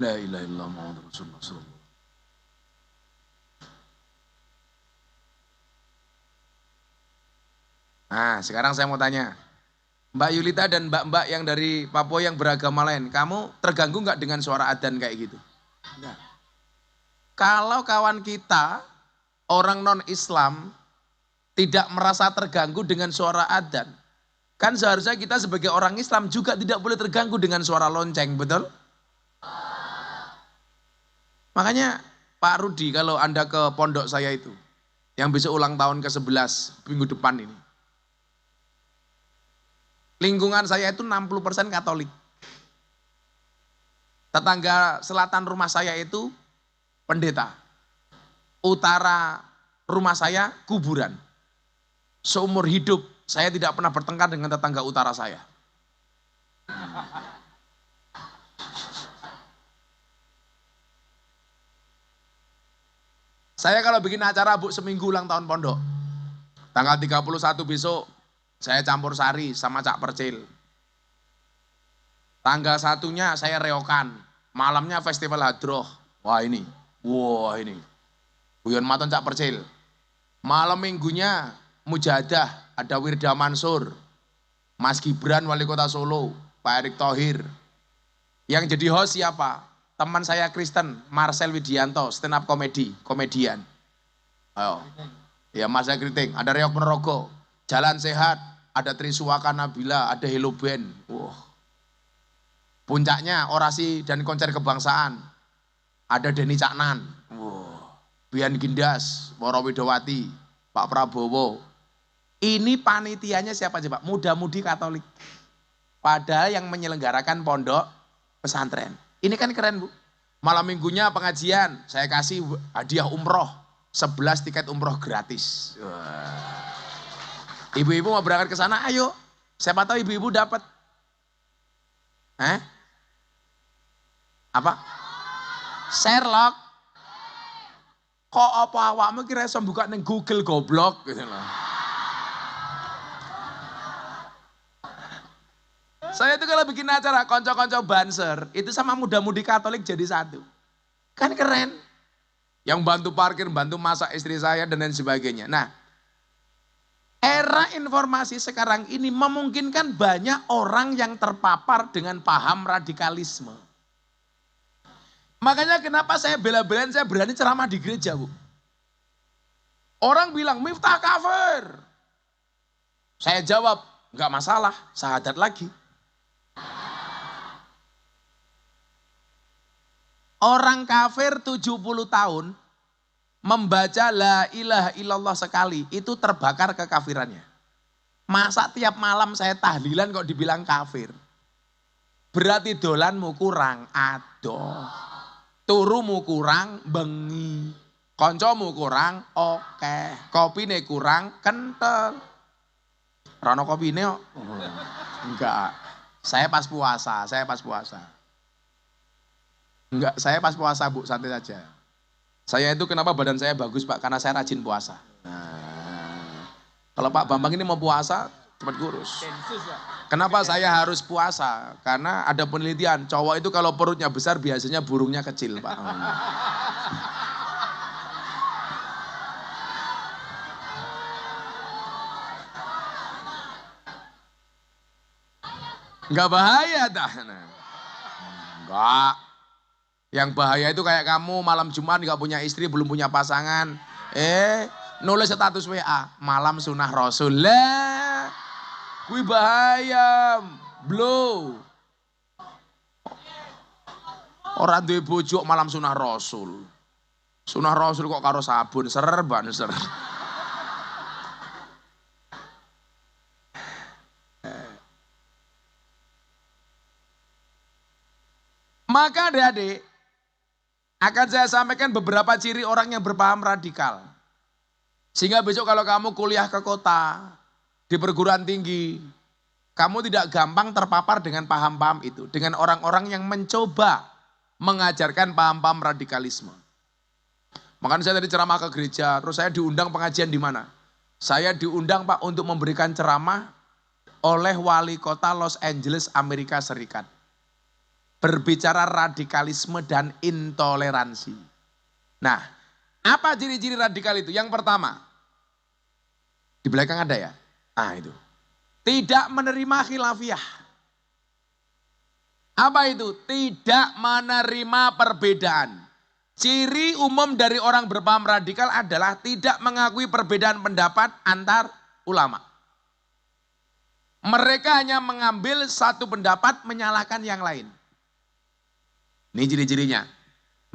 La ilaha illallah Muhammadur Rasulullah sallallahu. Nah, sekarang saya mau tanya. Mbak Yulita dan mbak-mbak yang dari Papua yang beragama lain, kamu terganggu nggak dengan suara adzan kayak gitu? Enggak. Kalau kawan kita, orang non-Islam, tidak merasa terganggu dengan suara adzan, kan seharusnya kita sebagai orang Islam juga tidak boleh terganggu dengan suara lonceng, betul? Makanya Pak Rudi kalau Anda ke pondok saya itu, yang besok ulang tahun ke-11 minggu depan ini. Lingkungan saya itu 60% Katolik. Tetangga selatan rumah saya itu pendeta. Utara rumah saya kuburan. Seumur hidup saya tidak pernah bertengkar dengan tetangga utara saya. Saya kalau bikin acara Bu seminggu ulang tahun pondok. Tanggal 31 besok saya campur sari sama Cak Percil. Tanggal 1-nya saya reokan. Malamnya festival hadroh. Wah ini. Guyon Maton Cak Percil. Malam minggunya mujahadah. Ada Wirda Mansur. Mas Gibran Wali Kota Solo. Pak Erick Thohir. Yang jadi host siapa? teman saya Kristen, Marcel Widianto, stand up komedian. Ayo. Ya Mas Kriting, ada Reok Ponorogo, Jalan Sehat, ada Triswaka Nabila, ada Hello Band. Wah. Puncaknya orasi dan konser kebangsaan. Ada Denny Caknan. Wah. Bian Gindas, Woro Widowati, Pak Prabowo. Ini panitianya siapa sih Pak? Muda-mudi Katolik. Padahal yang menyelenggarakan pondok pesantren. Ini kan keren Bu. Malam minggunya pengajian, saya kasih hadiah umroh. 11 tiket umroh gratis. Ibu-ibu mau berangkat ke sana, ayo. Siapa tahu ibu-ibu dapat. Apa? Sherlock. Kok apa awakmu kira iso buka ning Google goblok gitu loh. Saya itu kalau bikin acara konco-konco banser, itu sama muda-mudi Katolik jadi satu. Kan keren. Yang bantu parkir, bantu masak istri saya dan lain sebagainya. Nah, era informasi sekarang ini memungkinkan banyak orang yang terpapar dengan paham radikalisme. Makanya kenapa saya bela-belain, saya berani ceramah di gereja Bu. Orang bilang, Miftah kafir. Saya jawab, enggak masalah, syahadat lagi. Orang kafir 70 tahun membaca la ilaha illallah sekali itu terbakar kekafirannya. Masa tiap malam saya tahlilan kok dibilang kafir? Berarti dolanmu kurang adoh. Turumu kurang bengi. Koncomu kurang oke. Kopine kurang kental. Rono kopine kok? Enggak. Saya pas puasa. Enggak, saya pas puasa Bu, santai saja. Saya itu kenapa badan saya bagus Pak? Karena saya rajin puasa. Nah, kalau Pak Bambang ini mau puasa, cepat kurus. Kenapa saya harus puasa? Karena ada penelitian, cowok itu kalau perutnya besar biasanya burungnya kecil Pak. Enggak bahaya dah. Enggak. Yang bahaya itu kayak kamu malam Jumat gak punya istri, belum punya pasangan. Nulis status WA, malam sunah Rasul. Lah, kui bahaya, blow. Orang duwe bojo malam sunah Rasul. Sunah Rasul kok karo sabun, serban ser. Maka adik-adik, akan saya sampaikan beberapa ciri orang yang berpaham radikal. Sehingga besok kalau kamu kuliah ke kota, di perguruan tinggi, kamu tidak gampang terpapar dengan paham-paham itu. Dengan orang-orang yang mencoba mengajarkan paham-paham radikalisme. Makanya saya tadi ceramah ke gereja, terus saya diundang pengajian di mana? Saya diundang Pak untuk memberikan ceramah oleh wali kota Los Angeles, Amerika Serikat. Berbicara radikalisme dan intoleransi. Nah, apa ciri-ciri radikal itu? Yang pertama, di belakang ada ya? Ah itu. Tidak menerima khilafiyah. Apa itu? Tidak menerima perbedaan. Ciri umum dari orang berpaham radikal adalah tidak mengakui perbedaan pendapat antar ulama. Mereka hanya mengambil satu pendapat menyalahkan yang lain. Ini ciri-cirinya.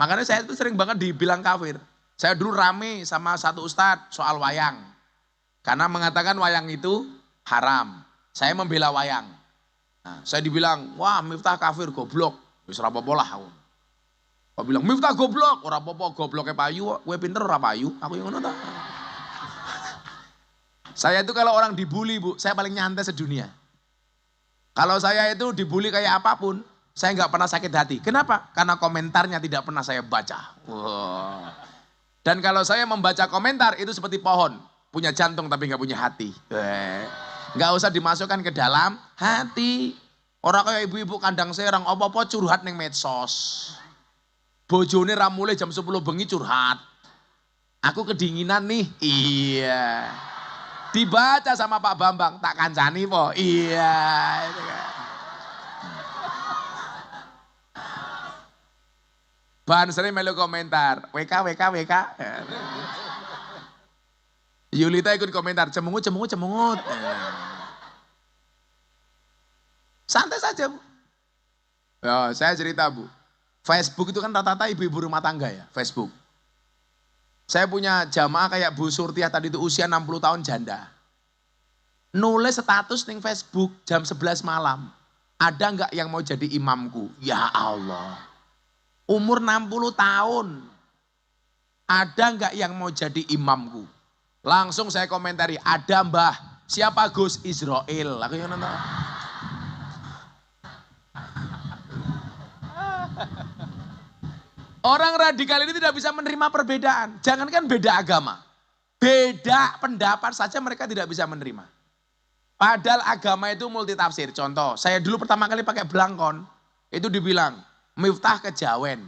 Makanya saya itu sering banget dibilang kafir. Saya dulu rame sama satu ustadz soal wayang. Karena mengatakan wayang itu haram. Saya membela wayang. Nah, saya dibilang, wah Miftah kafir goblok. Wis ora apa-apa lah aku. Kok bilang Miftah goblok, ora apa-apa gobloknya payu, kowe pinter ora payu, aku yang ngono ta. Saya itu kalau orang dibully Bu, saya paling nyantai sedunia. Kalau saya itu dibully kayak apapun, saya nggak pernah sakit hati. Kenapa? Karena komentarnya tidak pernah saya baca. Wow. Dan kalau saya membaca komentar itu seperti pohon. Punya jantung tapi nggak punya hati. Nggak usah dimasukkan ke dalam hati. Orang kayak ibu-ibu kandang serang, apa-apa curhat neng medsos. Bojone ramule jam 10 bengi curhat. Aku kedinginan nih. Iya. Dibaca sama Pak Bambang, tak kancani po. Iya. Itu kan. Bansere melu komentar, WK, WK, WK. Yulita ikut komentar, cemungut, cemungut, cemungut. Santai saja, Bu. Ya, saya cerita, Bu. Facebook itu kan rata-rata ibu-ibu rumah tangga ya, Facebook. Saya punya jamaah kayak Bu Surtiah tadi itu usia 60 tahun janda. Nulis status ning Facebook jam 11 malam. Ada nggak yang mau jadi imamku? Ya Allah. Umur 60 tahun. Ada nggak yang mau jadi imamku? Langsung saya komentari, ada Mbah. Siapa Gus? Israel. Aku yang nonton. Orang radikal ini tidak bisa menerima perbedaan. Jangankan beda agama. Beda pendapat saja mereka tidak bisa menerima. Padahal agama itu multitafsir. Contoh, saya dulu pertama kali pakai belangkon. Itu dibilang, Miftah Kejawen.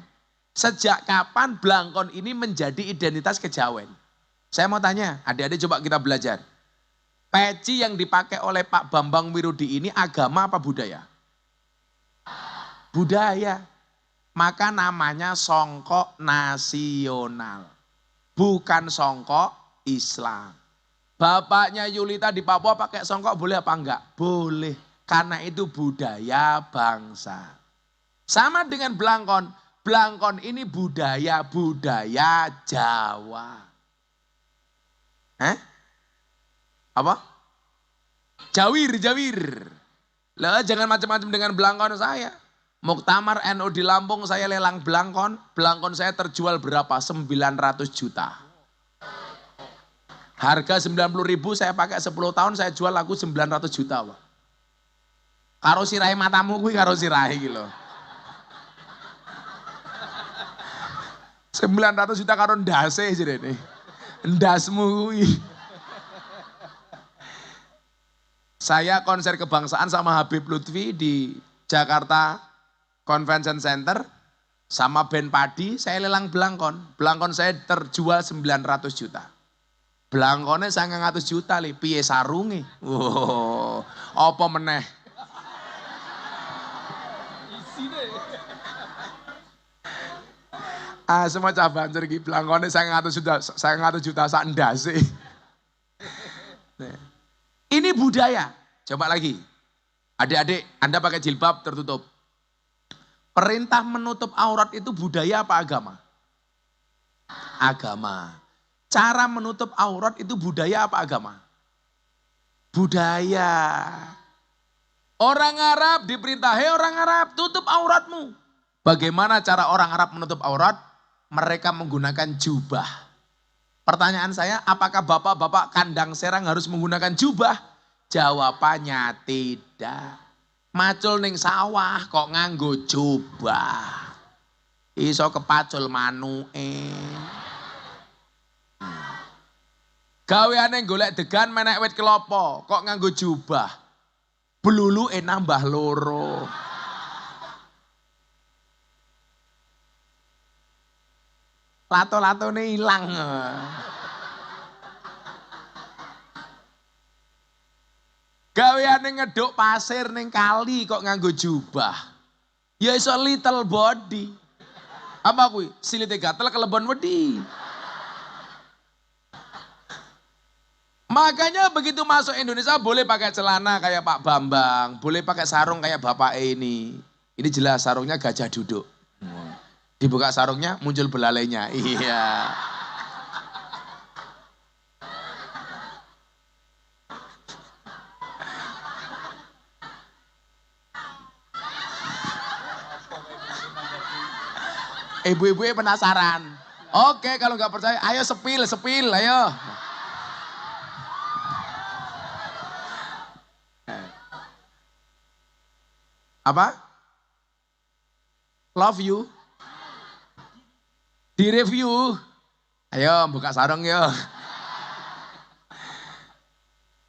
Sejak kapan belangkon ini menjadi identitas Kejawen? Saya mau tanya, adik-adik coba kita belajar. Peci yang dipakai oleh Pak Bambang Wirudi ini agama apa budaya? Budaya. Maka namanya songkok nasional. Bukan songkok Islam. Bapaknya Yulita di Papua pakai songkok boleh apa enggak? Boleh. Karena itu budaya bangsa. Sama dengan belangkon. Belangkon ini budaya Jawa. Apa? Jawir. Lah jangan macam-macam dengan belangkon saya. Muktamar NU di Lampung saya lelang belangkon. Belangkon saya terjual berapa? 900 juta. Harga 90.000 saya pakai 10 tahun saya jual laku 900 juta. Pak. Karo sirahe matamu kuwi karo sirahe iki lho. 900 juta karo ndase jenenge. Ndasmu kuwi. Saya konser kebangsaan sama Habib Lutfi di Jakarta Convention Center sama band Padi, saya lelang belangkon. Belangkon saya terjual 900 juta. Belangkonnya 900 juta li, piye sarungi. Wow, apa meneh? Semua cabang iki belangkonnya 900 juta sak ndase. Ini budaya. Coba lagi. Adik-adik, Anda pakai jilbab tertutup. Perintah menutup aurat itu budaya apa agama? Agama. Cara menutup aurat itu budaya apa agama? Budaya. Orang Arab diperintah, hei orang Arab tutup auratmu. Bagaimana cara orang Arab menutup aurat? Mereka menggunakan jubah. Pertanyaan saya, apakah bapak-bapak kandang serang harus menggunakan jubah? Jawabannya tidak. Macul ning sawah kok nganggo jubah. Iso kepacul manuke. Gaweane golek degan menek wit kelapa kok nganggo jubah. Bluluke nambah loro. Lato-latone ilang. Gaweane ngeduk pasir ning kali kok nganggo jubah. Ya iso little body. Apa kuwi? Silite gatel kelebon wedi. Makanya begitu masuk Indonesia boleh pakai celana kayak Pak Bambang, boleh pakai sarung kayak bapak ini. Ini jelas sarungnya gajah duduk. Dibuka sarungnya muncul belalainya. Iya. Ibu-ibu penasaran. Oke, kalau nggak percaya, ayo sepil, ayo. Apa? Love you. Di review. Ayo buka sarung yuk.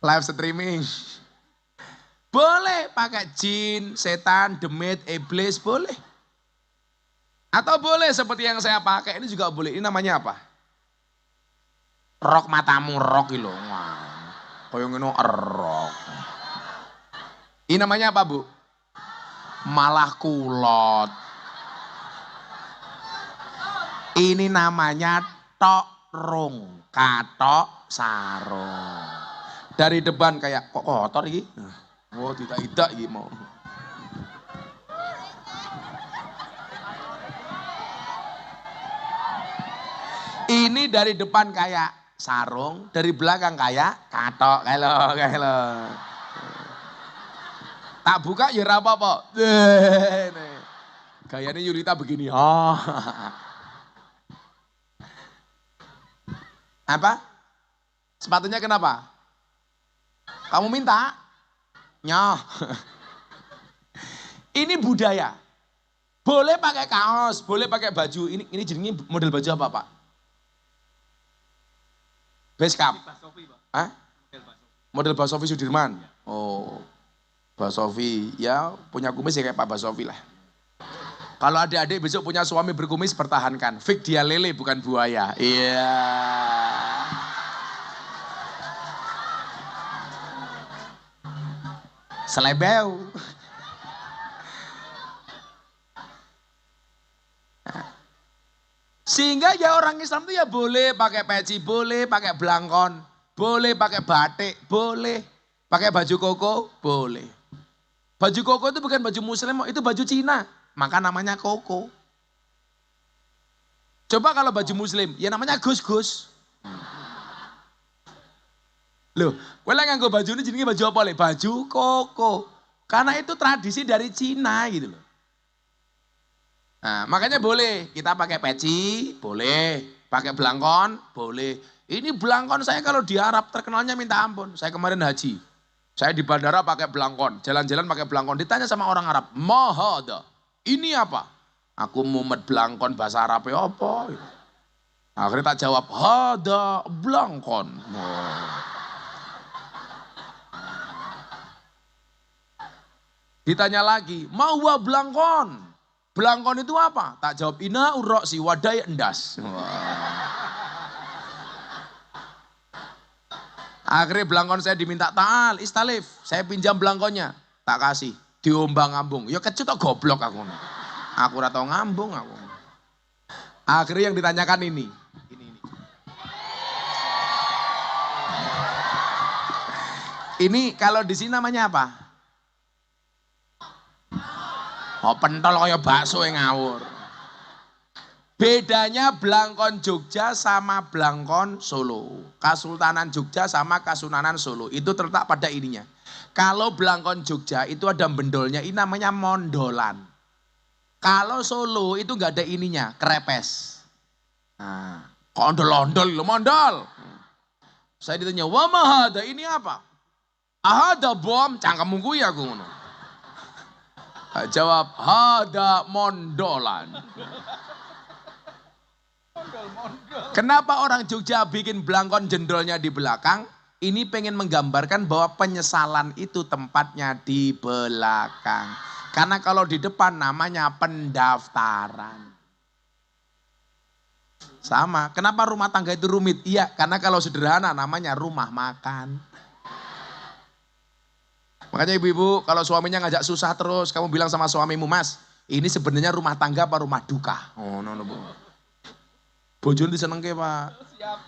Live streaming. Boleh pakai jin, setan, demit, iblis, boleh. Atau boleh seperti yang saya pakai ini juga boleh. Ini namanya apa? Rok matamu rok lho. Koyo ngono rok. Ini namanya apa, Bu? Malah kulot. Ini namanya tokrung, katok sarung. Dari depan kayak kok kotor iki? Oh, tidak iki mau. Ini dari depan kayak sarung, dari belakang kayak katok, kayak lo. Tak buka ya ora apa-apa. Gayanya Yulita begini. Oh. Apa? Sepatunya kenapa? Kamu minta? Nyoh. Ini budaya. Boleh pakai kaos, boleh pakai baju. Ini jenenge model baju apa, Pak? Basecamp. Hah? Model Basofi Sudirman. Oh. Basofi, ya punya kumis ya kayak Pak Basofi lah. Kalau adik-adik besok punya suami berkumis, pertahankan. Fik dia lele bukan buaya. Iya. Selebeu. Sehingga ya orang Islam itu ya boleh pakai peci, boleh pakai belangkon, boleh pakai batik, boleh pakai baju koko, boleh. Baju koko itu bukan baju muslim, itu baju Cina, maka namanya koko. Coba kalau baju muslim, ya namanya gus-gus. Loh, kowe lek nganggo baju ini jenenge baju apa le? Baju koko. Karena itu tradisi dari Cina gitu loh. Nah, makanya boleh kita pakai peci, boleh pakai belangkon, boleh. Ini belangkon saya kalau di Arab terkenalnya minta ampun. Saya kemarin haji, saya di bandara pakai belangkon, jalan-jalan pakai belangkon. Ditanya sama orang Arab, mahada, ini apa? Aku mumet belangkon bahasa Arab apa? Akhirnya tak jawab, hada belangkon. Ditanya lagi, mau belangkon? Belangkon itu apa? Tak jawab, ina urok si wadai endas. Akhirnya belangkon saya diminta ta'al, istalif. Saya pinjam belangkonnya, tak kasih. Diombang-ambung, ya kecut kok goblok aku. Aku ora tau ngambung aku. Akhirnya yang ditanyakan ini. Ini kalau di sini namanya apa? Oh pentol kaya bakso yang ngawur. Bedanya belangkon Jogja sama belangkon Solo. Kasultanan Jogja sama Kasunanan Solo. Itu terletak pada ininya. Kalau belangkon Jogja itu ada bendolnya, ini namanya mondolan. Kalau Solo itu nggak ada ininya, krepes. Nah, kok ondol-ondol lo mondol. Saya ditanya, wah mahada ini apa? Ahada bom, cangkemmu ya aku ngono. Jawab, hada mondolan. Kenapa orang Jogja bikin belangkon jendolnya di belakang? Ini pengen menggambarkan bahwa penyesalan itu tempatnya di belakang. Karena kalau di depan namanya pendaftaran. Sama, kenapa rumah tangga itu rumit? Iya, karena kalau sederhana namanya rumah makan. Makanya ibu-ibu kalau suaminya ngajak susah terus, kamu bilang sama suamimu, Mas, ini sebenarnya rumah tangga apa rumah duka? Oh, no, Bu. Bojone disenengke, Pak. Siap.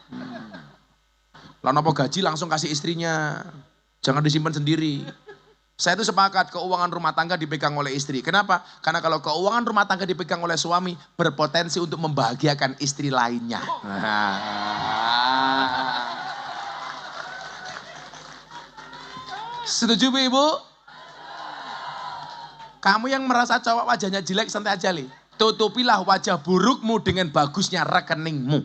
Lah napa gaji langsung kasih istrinya. Jangan disimpan sendiri. Saya itu sepakat keuangan rumah tangga dipegang oleh istri. Kenapa? Karena kalau keuangan rumah tangga dipegang oleh suami, berpotensi untuk membahagiakan istri lainnya. Setuju Bu Ibu? Kamu yang merasa cowok wajahnya jelek, santai aja li. Tutupilah wajah burukmu dengan bagusnya rekeningmu.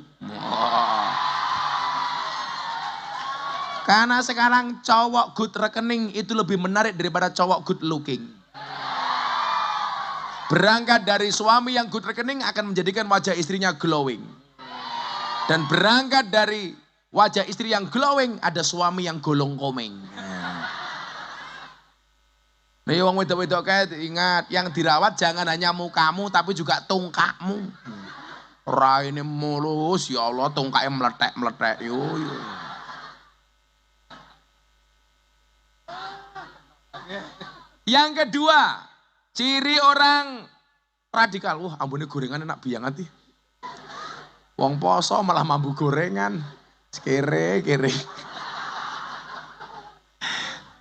Karena sekarang cowok good rekening itu lebih menarik daripada cowok good looking. Berangkat dari suami yang good rekening akan menjadikan wajah istrinya glowing. Dan berangkat dari wajah istri yang glowing ada suami yang golong komeng. Nih wong wedok-wedok kayak ingat, yang dirawat jangan hanya mukamu tapi juga tungkakmu. Raine mulus, ya Allah tungkaknya meletek-meletek. Yo. Yang kedua, ciri orang radikal. Wah, ambune gorengan enak banget nih. Wong poso malah mambu gorengan. Kere.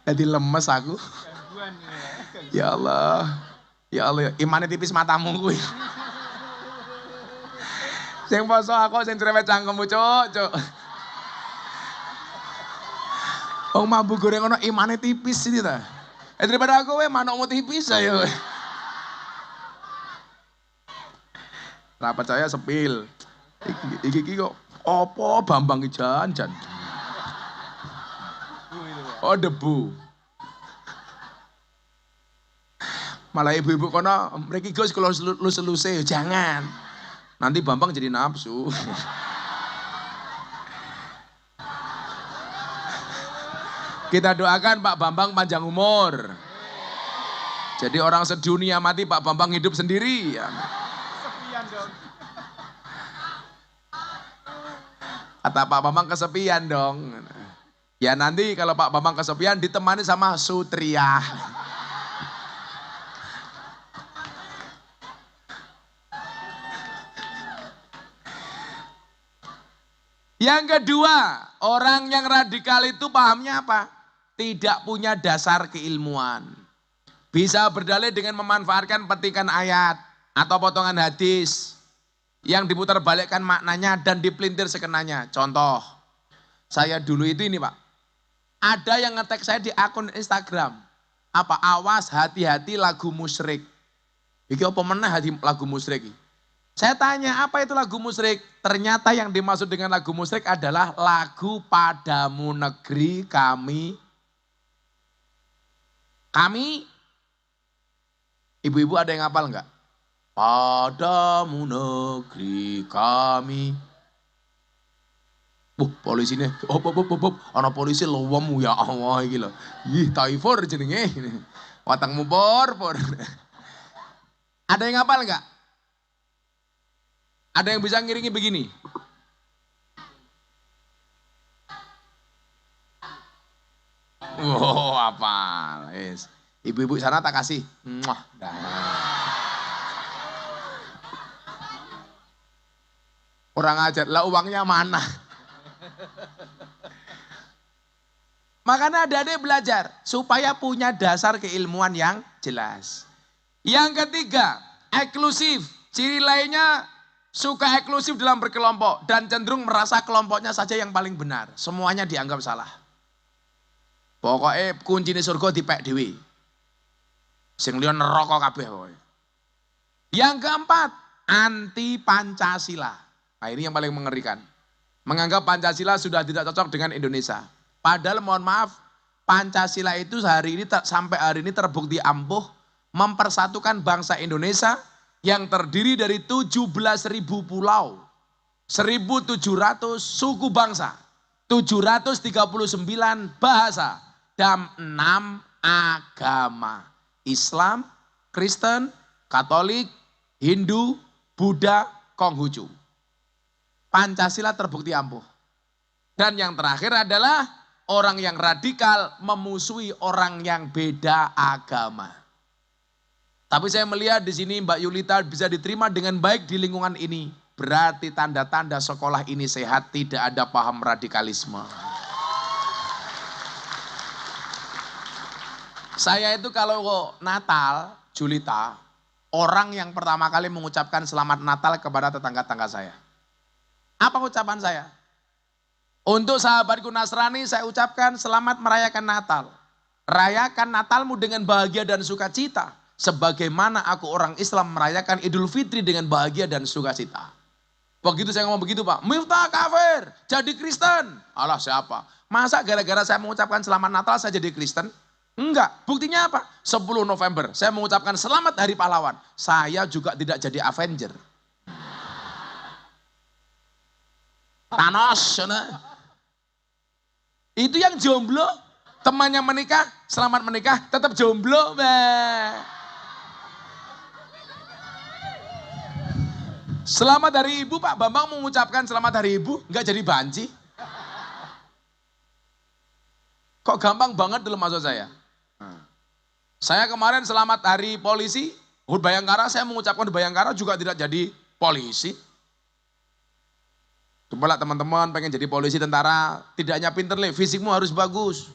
Jadi lemes aku. Gangguan ini Ya ya. Allah. Ya Allah, imane tipis matamu kuwi. Sing poso aku sing cerewet cangkemmu, Cuk. Wong mambu goreng ono imane tipis ini ta. Daripada aku manukmu tipis ayo. Ra percaya sepil. Iki kok apa Bambang iki jan. Oh debu. Malah ibu-ibu kono mriki Gus kalau lus-luse jangan. Nanti Bambang jadi nafsu. Kita doakan Pak Bambang panjang umur. Jadi orang sedunia mati Pak Bambang hidup sendiri. Sepian dong. Kata Pak Bambang kesepian dong. Ya nanti kalau Pak Bambang kesepian ditemani sama Sutria. Yang kedua, orang yang radikal itu pahamnya apa? Tidak punya dasar keilmuan. Bisa berdalih dengan memanfaatkan petikan ayat atau potongan hadis yang diputar balikkan maknanya dan dipelintir sekenanya. Contoh, saya dulu itu ini Pak, ada yang nge-tag saya di akun Instagram. Apa? Awas hati-hati lagu musyrik. Iki apa meneh lagu musyrik? Saya tanya apa itu lagu musyrik? Ternyata yang dimaksud dengan lagu musyrik adalah lagu Padamu Negeri Kami. Ibu-ibu ada yang hafal enggak? Padamu negeri kami. Polisi ini, ana polisi lowemu ya Allah iki lho. Ih, Taifur jenenge. Watangmu por. Ada yang hafal enggak? Ada yang bisa ngiringi begini? Oh, hafal. Yes. Ibu-ibu sana tak kasih. Muah. Orang ajar, lah uangnya mana? Makanya adik-adik belajar supaya punya dasar keilmuan yang jelas. Yang ketiga, eksklusif. Ciri lainnya suka eksklusif dalam berkelompok dan cenderung merasa kelompoknya saja yang paling benar. Semuanya dianggap salah. Pokoknya kunci di surga dipek dewi. Sing liya neraka kabeh pokoke. Yang keempat, anti Pancasila. Nah, ini yang paling mengerikan. Menganggap Pancasila sudah tidak cocok dengan Indonesia. Padahal mohon maaf, Pancasila itu sampai hari ini terbukti ampuh mempersatukan bangsa Indonesia yang terdiri dari 17.000 pulau, 1.700 suku bangsa, 739 bahasa, dan 6 agama. Islam, Kristen, Katolik, Hindu, Buddha, Konghucu. Pancasila terbukti ampuh. Dan yang terakhir adalah orang yang radikal memusuhi orang yang beda agama. Tapi saya melihat di sini Mbak Yulita bisa diterima dengan baik di lingkungan ini. Berarti tanda-tanda sekolah ini sehat, tidak ada paham radikalisme. Saya itu kalau Natal, Julita, orang yang pertama kali mengucapkan selamat Natal kepada tetangga-tetangga saya. Apa ucapan saya? Untuk sahabatku Nasrani saya ucapkan selamat merayakan Natal. Rayakan Natalmu dengan bahagia dan sukacita. Sebagaimana aku orang Islam merayakan Idul Fitri dengan bahagia dan sukacita. Begitu saya ngomong begitu Pak, Miftah kafir, jadi Kristen. Alah siapa? Masa gara-gara saya mengucapkan selamat Natal saya jadi Kristen? Enggak, buktinya apa? 10 November saya mengucapkan selamat Hari Pahlawan. Saya juga tidak jadi Avenger. Thanos. Itu yang jomblo, temannya menikah, selamat menikah, tetap jomblo. Selamat Hari Ibu, Pak Bambang mengucapkan selamat Hari Ibu, enggak jadi banci. Kok gampang banget dulu maksud saya. Saya kemarin selamat Hari Polisi, HUT Bayangkara, saya mengucapkan HUT Bayangkara juga tidak jadi polisi. Coba lah teman-teman pengen jadi polisi tentara, tidak hanya pinter Le, fisikmu harus bagus.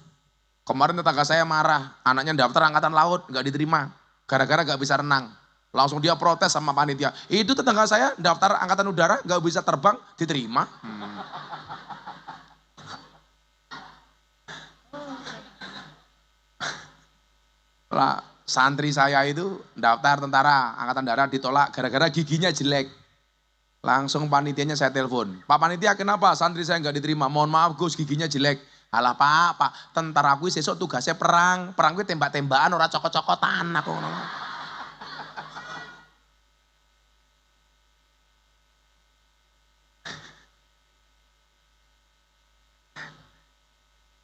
Kemarin tetangga saya marah, anaknya daftar angkatan laut, nggak diterima. Gara-gara nggak bisa renang. Langsung dia protes sama panitia. Itu tetangga saya daftar angkatan udara, nggak bisa terbang, diterima. Lah, santri saya itu daftar tentara angkatan darat ditolak gara-gara giginya jelek. Langsung panitianya saya telepon. Pak panitia kenapa santri saya nggak diterima? Mohon maaf Gus giginya jelek. Alah pak, tentara aku sesuk tugasnya perang. Perang gue tembak-tembakan ora cokot-cokotan aku.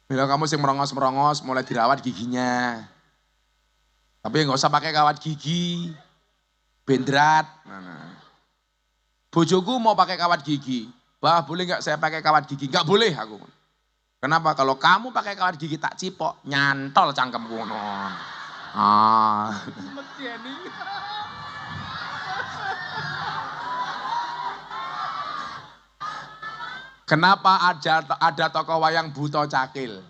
Bila kamu sing merongos-merongos mulai dirawat giginya. Tapi nggak usah pakai kawat gigi, bendrat. Bojoku mau pakai kawat gigi, bah boleh nggak saya pakai kawat gigi? Nggak boleh aku. Kenapa? Kalau kamu pakai kawat gigi tak cipok, nyantol cangkemku. Kenapa ada tokoh wayang Buto Cakil?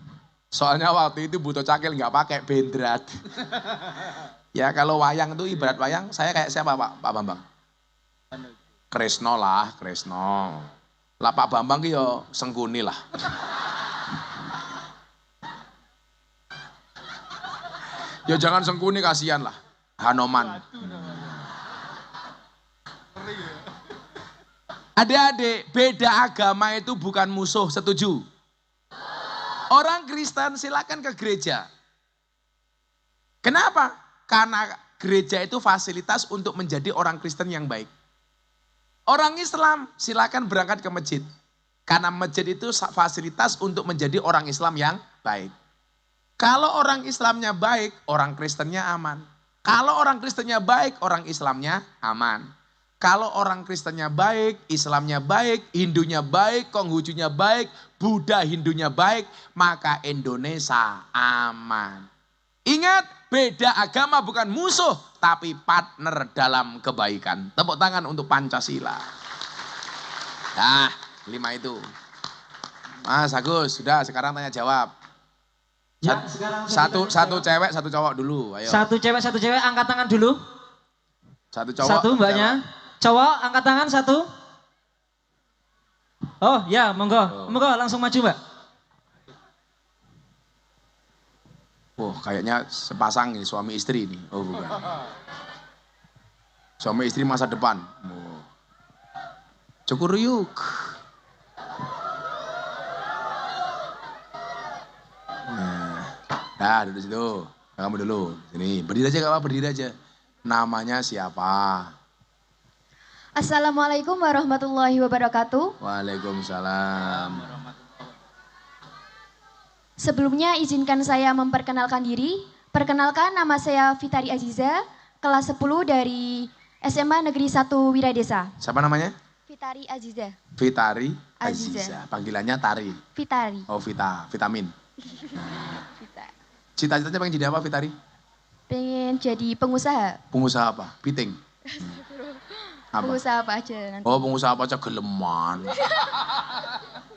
Soalnya waktu itu Buto Cakil nggak pakai bendrat. Ya kalau wayang itu ibarat wayang, saya kayak siapa Pak Bambang? Kresno lah, Kresno. Lah Pak Bambang ki yo Sengkuni lah. Ya jangan Sengkuni kasihan lah. Hanoman. Adik-adik, beda agama itu bukan musuh, setuju? Orang Kristen silakan ke gereja. Kenapa? Karena gereja itu fasilitas untuk menjadi orang Kristen yang baik. Orang Islam silakan berangkat ke masjid. Karena masjid itu fasilitas untuk menjadi orang Islam yang baik. Kalau orang Islamnya baik, orang Kristennya aman. Kalau orang Kristennya baik, orang Islamnya aman. Kalau orang Kristennya baik, Islamnya baik, Hindunya baik, Konghucunya baik, Buddha Hindunya baik, maka Indonesia aman. Ingat, beda agama bukan musuh, tapi partner dalam kebaikan. Tepuk tangan untuk Pancasila. Nah, 5 itu. Mas Agus, sudah sekarang tanya jawab. Ya, sekarang Satu cewek, satu cowok dulu. Ayo. Satu cewek, angkat tangan dulu. Satu cowok. Satu mbaknya. Cowok, angkat tangan satu. Oh ya, monggo. Monggo langsung maju mbak. Oh kayaknya sepasang nih suami istri ini. Oh bukan. Suami istri masa depan. Oh. Cukur yuk. Nah, duduk situ. Kamu dulu. Sini, berdiri aja gak apa, berdiri aja. Namanya siapa? Assalamualaikum warahmatullahi wabarakatuh. Waalaikumsalam. Sebelumnya izinkan saya memperkenalkan diri. Perkenalkan nama saya Fitari Aziza, kelas 10 dari SMA Negeri 1 Wiradesa. Siapa namanya? Fitari Aziza. Fitari Aziza. Aziza. Panggilannya Tari. Fitari. Oh vitamin. Fita. Cita-citanya pengen jadi apa Fitari? Pengen jadi pengusaha. Pengusaha apa? Piting. Apa? Pengusaha apa aja nanti. Oh pengusaha apa aja geleman.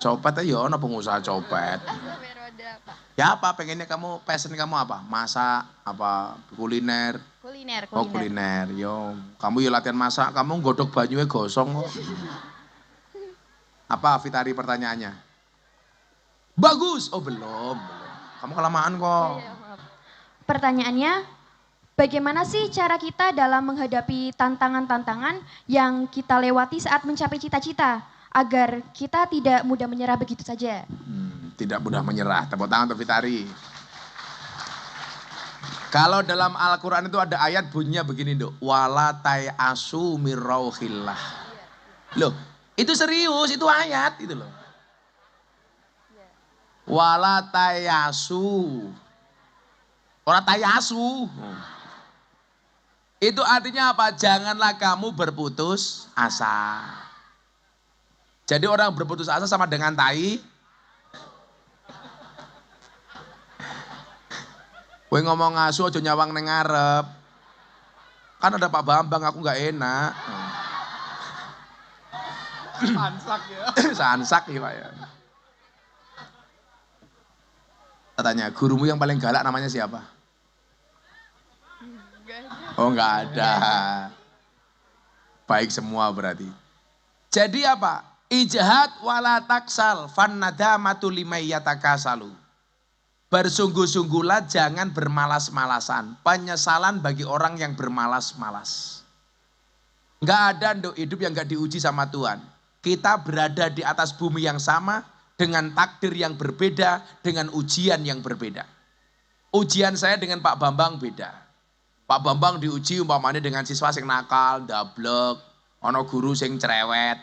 Copet aja ono pengusaha copet. Ya apa pengennya kamu, passion kamu apa? Masak, apa kuliner? Kuliner. Oh kuliner, yo. Kamu ya latihan masak, kamu godok banyunya gosong kok. Apa Fitari pertanyaannya? Bagus, oh belum. Kamu kelamaan kok. Pertanyaannya, bagaimana sih cara kita dalam menghadapi tantangan-tantangan yang kita lewati saat mencapai cita-cita agar kita tidak mudah menyerah begitu saja? Tidak mudah menyerah. Tepuk tangan untuk Fitari. Kalau dalam Al-Quran itu ada ayat bunyinya begini, Dok. Wala tayasu mirrauhillah. Loh, itu serius, itu ayat itu loh. Wala tayasu. Ora tayasu. Itu artinya apa? Janganlah kamu berputus asa. Jadi orang berputus asa sama dengan tai. Kowe ngomong asu aja nyawang neng ngarep. Kan ada Pak Bambang, aku nggak enak. Sansak ya. Sansak ya Pak ya. Tanya, gurumu yang paling galak namanya siapa? Oh enggak ada. Baik semua berarti. Jadi apa? Ijhad wala taksal fannadamatu limayyatakasalu. Bersungguh-sungguhlah jangan bermalas-malasan. Penyesalan bagi orang yang bermalas-malas. Enggak ada hidup yang enggak diuji sama Tuhan. Kita berada di atas bumi yang sama dengan takdir yang berbeda, dengan ujian yang berbeda. Ujian saya dengan Pak Bambang beda. Pak Bambang diuji umpamanya dengan siswa sing nakal, ndablek, ono guru sing cerewet.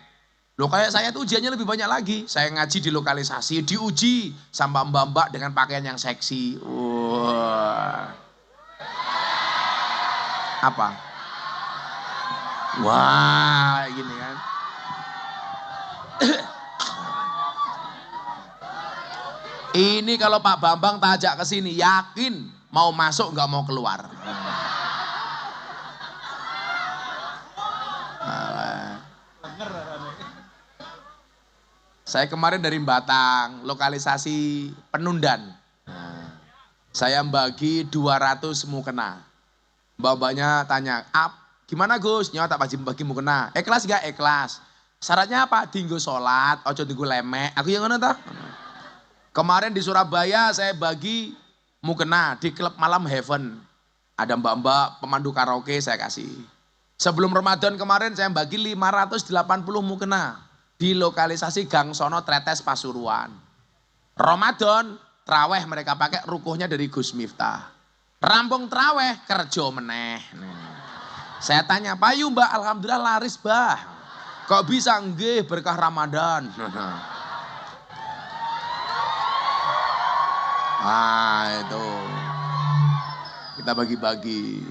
Loh kayak saya tuh ujiannya lebih banyak lagi. Saya ngaji di lokalisasi, diuji sama mbak-mbak dengan pakaian yang seksi. Wah. Apa? Wah, gini kan. Ini kalau Pak Bambang tajak ke sini, yakin mau masuk nggak mau keluar. Saya kemarin dari Batang, lokalisasi Penundan. Saya bagi 200 mukena. Mbak-mbaknya tanya, gimana Gus? Nyawa tak bagi mukena. Ikhlas gak? Ikhlas. Syaratnya apa? Tinggu sholat, ojo tinggu lemek. Aku yang ngono toh. Kemarin di Surabaya saya bagi mukena di klub malam Heaven. Ada mbak-mbak pemandu karaoke saya kasih. Sebelum Ramadan kemarin saya bagi 580 mukena. Di lokalisasi Gang Sono Tretes Pasuruan. Ramadan, traweh mereka pakai rukuhnya dari Gus Miftah. Rampung traweh, kerja meneh. Saya tanya, payu mbak, alhamdulillah laris bah. Kok bisa nggih berkah Ramadan? Ah itu, kita bagi-bagi.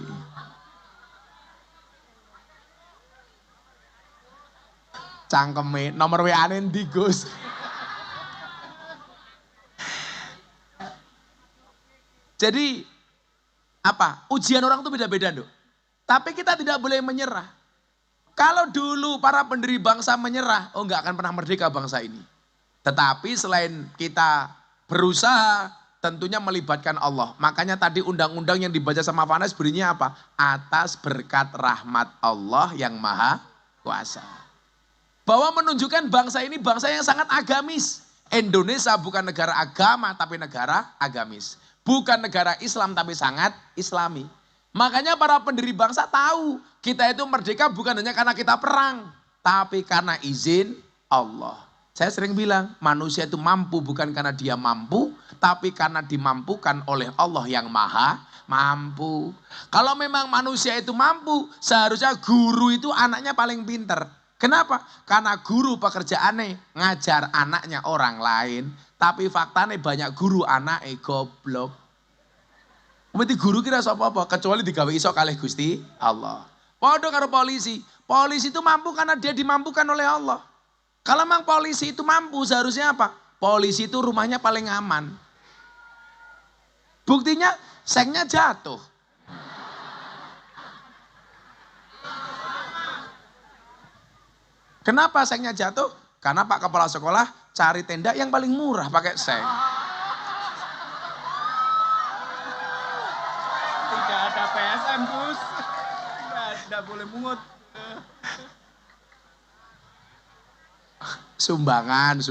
Cangkeme, nomor WA-ne ndi Gus? Jadi apa? Ujian orang itu beda-beda, Nduk. Tapi kita tidak boleh menyerah. Kalau dulu para pendiri bangsa menyerah, oh enggak akan pernah merdeka bangsa ini. Tetapi selain kita berusaha, tentunya melibatkan Allah. Makanya tadi undang-undang yang dibaca sama Vanes bunyinya apa? Atas berkat rahmat Allah yang maha kuasa. Bahwa menunjukkan bangsa ini bangsa yang sangat agamis. Indonesia bukan negara agama tapi negara agamis. Bukan negara Islam tapi sangat islami. Makanya para pendiri bangsa tahu kita itu merdeka bukan hanya karena kita perang. Tapi karena izin Allah. Saya sering bilang manusia itu mampu bukan karena dia mampu. Tapi karena dimampukan oleh Allah yang maha mampu. Kalau memang manusia itu mampu seharusnya guru itu anaknya paling pinter. Kenapa? Karena guru pekerjaannya ngajar anaknya orang lain. Tapi faktanya banyak guru anaknya goblok. Berarti guru kira apa-apa. Kecuali digawe iso kalih Gusti Allah. Podo karo polisi. Polisi itu mampu karena dia dimampukan oleh Allah. Kalau memang polisi itu mampu seharusnya apa? Polisi itu rumahnya paling aman. Buktinya sengnya jatuh. Kenapa sengnya jatuh? Karena Pak Kepala Sekolah cari tenda yang paling murah pakai seng. Tidak ada PSM Gus. Tidak boleh mungut. Sumbangan.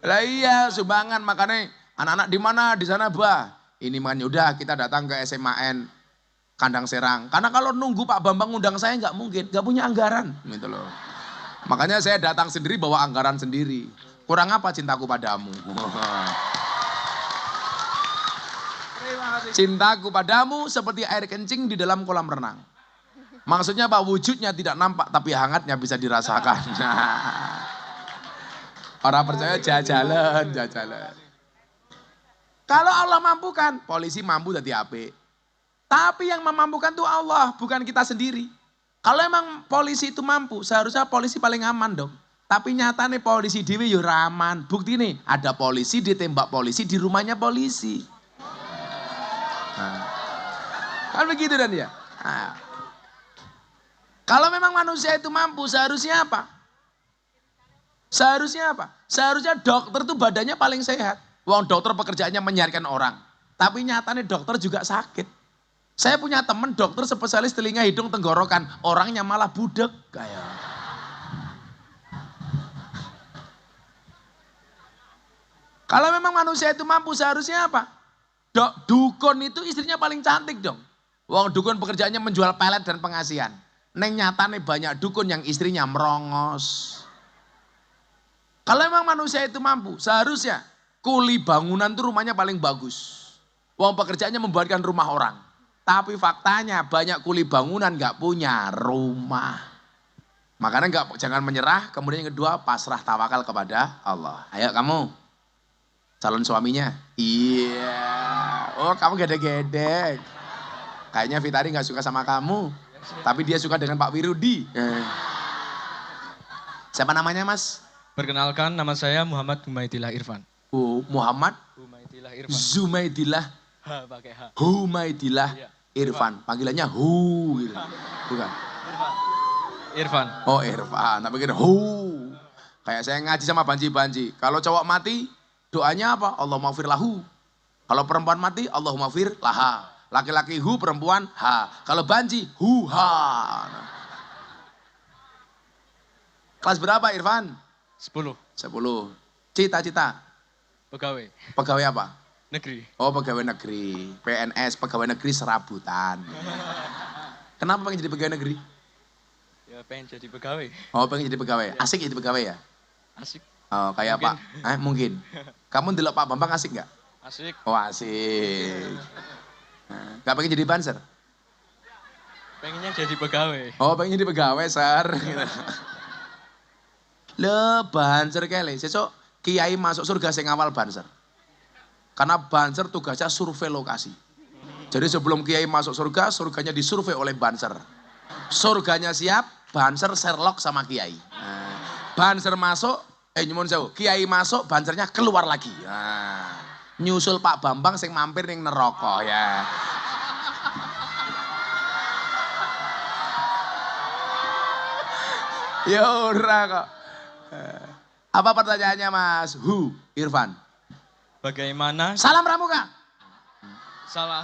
Lah iya sumbangan, makanya anak-anak di mana? Di sana bah. Ini makanya udah kita datang ke SMAN Kandang Serang. Karena kalau nunggu Pak Bambang undang saya nggak mungkin, nggak punya anggaran, gitu loh. Makanya saya datang sendiri bawa anggaran sendiri. Kurang apa cintaku padamu? Cintaku padamu seperti air kencing di dalam kolam renang. Maksudnya Pak wujudnya tidak nampak tapi hangatnya bisa dirasakan. Orang percaya jajalan. Kalau Allah mampukan, polisi mampu jadi apik. Tapi yang memampukan itu Allah, bukan kita sendiri. Kalau emang polisi itu mampu, seharusnya polisi paling aman dong. Tapi nyatanya polisi dewi yo aman. Bukti nih, ada polisi ditembak polisi di rumahnya polisi. Nah, kan begitu dan ya. Nah, kalau memang manusia itu mampu, seharusnya apa? Seharusnya apa? Seharusnya dokter tuh badannya paling sehat. Wong dokter pekerjaannya menyiarkan orang. Tapi nyatanya dokter juga sakit. Saya punya teman dokter spesialis telinga, hidung, tenggorokan. Orangnya malah budek. Kayak. Kalau memang manusia itu mampu, seharusnya apa? Dukun itu istrinya paling cantik dong. Wong dukun pekerjaannya menjual pelet dan pengasihan. Neng nyatane banyak dukun yang istrinya merongos. Kalau memang manusia itu mampu, seharusnya kuli bangunan itu rumahnya paling bagus. Wong pekerjaannya membuatkan rumah orang. Tapi faktanya banyak kuli bangunan gak punya rumah. Makanya jangan menyerah, kemudian yang kedua pasrah tawakal kepada Allah. Ayo kamu, calon suaminya. Iya, oh kamu gede-gede. Kayaknya Fitari gak suka sama kamu. Tapi dia suka dengan Pak Wirudi. Siapa namanya mas? Perkenalkan, nama saya Muhammad Humaidillah Irfan. Muhammad Humaidillah Irfan. Zumaidillah. Pakai H. Humaidillah Iya. Irfan. Panggilannya Hu gitu. Bukan? Irfan. Oh Irfan, tapi kira Hu. Kayak saya ngaji sama Banji. Kalau cowok mati, doanya apa? Allahumma gfir lahu. Kalau perempuan mati, Allahumma gfir laha. Laki-laki hu, perempuan ha. Kalau Banji, hu ha. Kelas berapa Irfan? 10. 10. Cita-cita? Pegawai. Pegawai apa? Negeri. Oh pegawai negeri. PNS, pegawai negeri serabutan. Kenapa pengen jadi pegawai negeri? Ya pengen jadi pegawai. Oh pengen jadi pegawai. Asik jadi pegawai ya? Asik. Oh kayak Mungkin. Pak? Mungkin. Kamu ndelok Pak Bambang asik nggak? Asik. Oh asik. Gak pengen jadi banser? Pengennya jadi pegawai. Oh pengen jadi pegawai sar. Le banser kele. Sesuk kiai masuk surga sing awal banser. Karena banser tugasnya survei lokasi. Jadi sebelum kiai masuk surga, surganya disurvei oleh banser. Surganya siap, banser Sherlock sama kiai. Banser masuk, nyumun sewu, kiai masuk, bansernya keluar lagi. Nyusul Pak Bambang sing mampir ning neraka ya. Ya ora kok. Apa pertanyaannya Mas Irfan? Bagaimana? Salam Pramuka. Salah.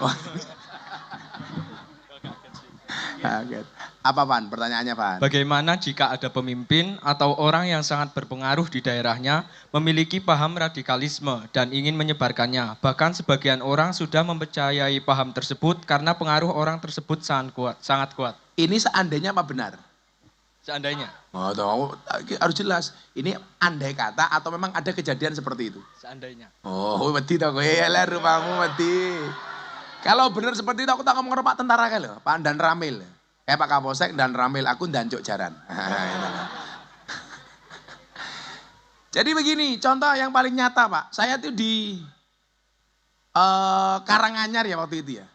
Kaget. Apa Pan? Pertanyaannya Pan? Bagaimana jika ada pemimpin atau orang yang sangat berpengaruh di daerahnya memiliki paham radikalisme dan ingin menyebarkannya. Bahkan sebagian orang sudah mempercayai paham tersebut karena pengaruh orang tersebut sangat kuat. Ini seandainya apa benar? Seandainya. Oh, tahu, harus jelas. Ini andai kata atau memang ada kejadian seperti itu? Seandainya. Oh, wedi tau gue lah rupamu wedi. Kalau benar seperti itu aku tak ngomong Pak tentara kan loh, Pak Dan Ramil. Pak Kapolsek Dan Ramil aku dancuk jaran. Jadi begini, contoh yang paling nyata Pak. Saya tuh di Karanganyar ya waktu itu ya.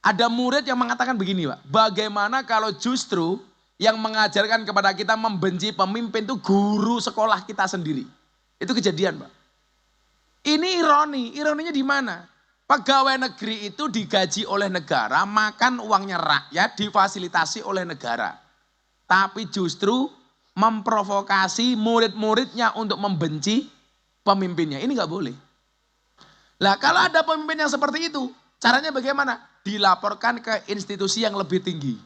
Ada murid yang mengatakan begini Pak. Bagaimana kalau justru yang mengajarkan kepada kita membenci pemimpin itu guru sekolah kita sendiri. Itu kejadian Pak. Ini ironi, ironinya di mana? Pegawai negeri itu digaji oleh negara, makan uangnya rakyat, difasilitasi oleh negara. Tapi justru memprovokasi murid-muridnya untuk membenci pemimpinnya. Ini nggak boleh. Lah kalau ada pemimpin yang seperti itu, caranya bagaimana? Dilaporkan ke institusi yang lebih tinggi.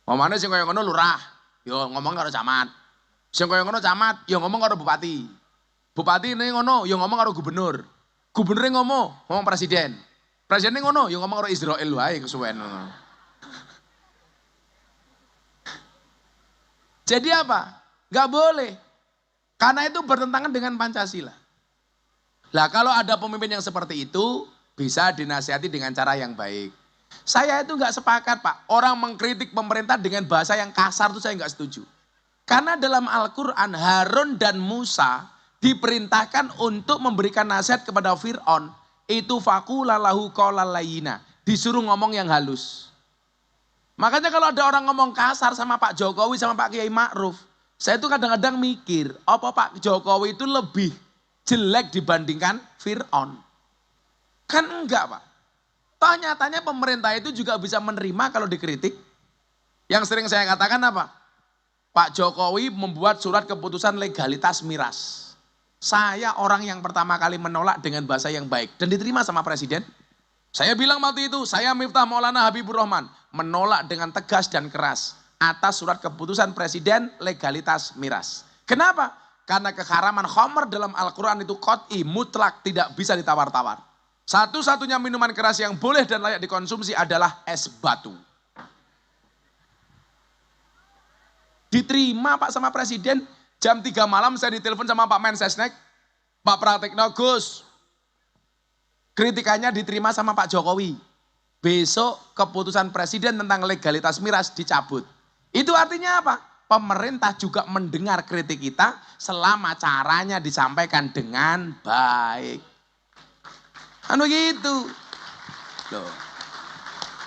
Ngomongnya sing kaya ngono lurah, yo ngomong karo camat. Sing kaya ngono camat, yo ngomong karo bupati. Bupati ini ngono, yo ngomong karo gubernur. Gubernur ngomong presiden. Presiden ngono, yo ngomong karo Israel wae kesuwen. Jadi apa? Gak boleh. Karena itu bertentangan dengan Pancasila. Lah kalau ada pemimpin yang seperti itu, bisa dinasihati dengan cara yang baik. Saya itu nggak sepakat Pak, orang mengkritik pemerintah dengan bahasa yang kasar itu saya nggak setuju. Karena dalam Al-Quran Harun dan Musa diperintahkan untuk memberikan nasihat kepada Fir'aun. Itu faqula lahu qawlan layyina, disuruh ngomong yang halus. Makanya kalau ada orang ngomong kasar sama Pak Jokowi sama Pak Kiai Ma'ruf, saya itu kadang-kadang mikir, apa Pak Jokowi itu lebih jelek dibandingkan Fir'aun? Kan enggak Pak. Toh nyatanya pemerintah itu juga bisa menerima kalau dikritik. Yang sering saya katakan apa? Pak Jokowi membuat surat keputusan legalitas miras. Saya orang yang pertama kali menolak dengan bahasa yang baik dan diterima sama presiden. Saya bilang waktu itu, saya Miftah Maulana Habibur Rahman menolak dengan tegas dan keras atas surat keputusan presiden legalitas miras. Kenapa? Karena keharaman khamr dalam Al-Quran itu qat'i, mutlak, tidak bisa ditawar-tawar. Satu-satunya minuman keras yang boleh dan layak dikonsumsi adalah es batu. Diterima Pak sama presiden, jam 3 malam saya ditelepon sama Pak Mensesnek, Pak Pratikno, Gus, kritikannya diterima sama Pak Jokowi. Besok keputusan presiden tentang legalitas miras dicabut. Itu artinya apa? Pemerintah juga mendengar kritik kita selama caranya disampaikan dengan baik. Anu gitu.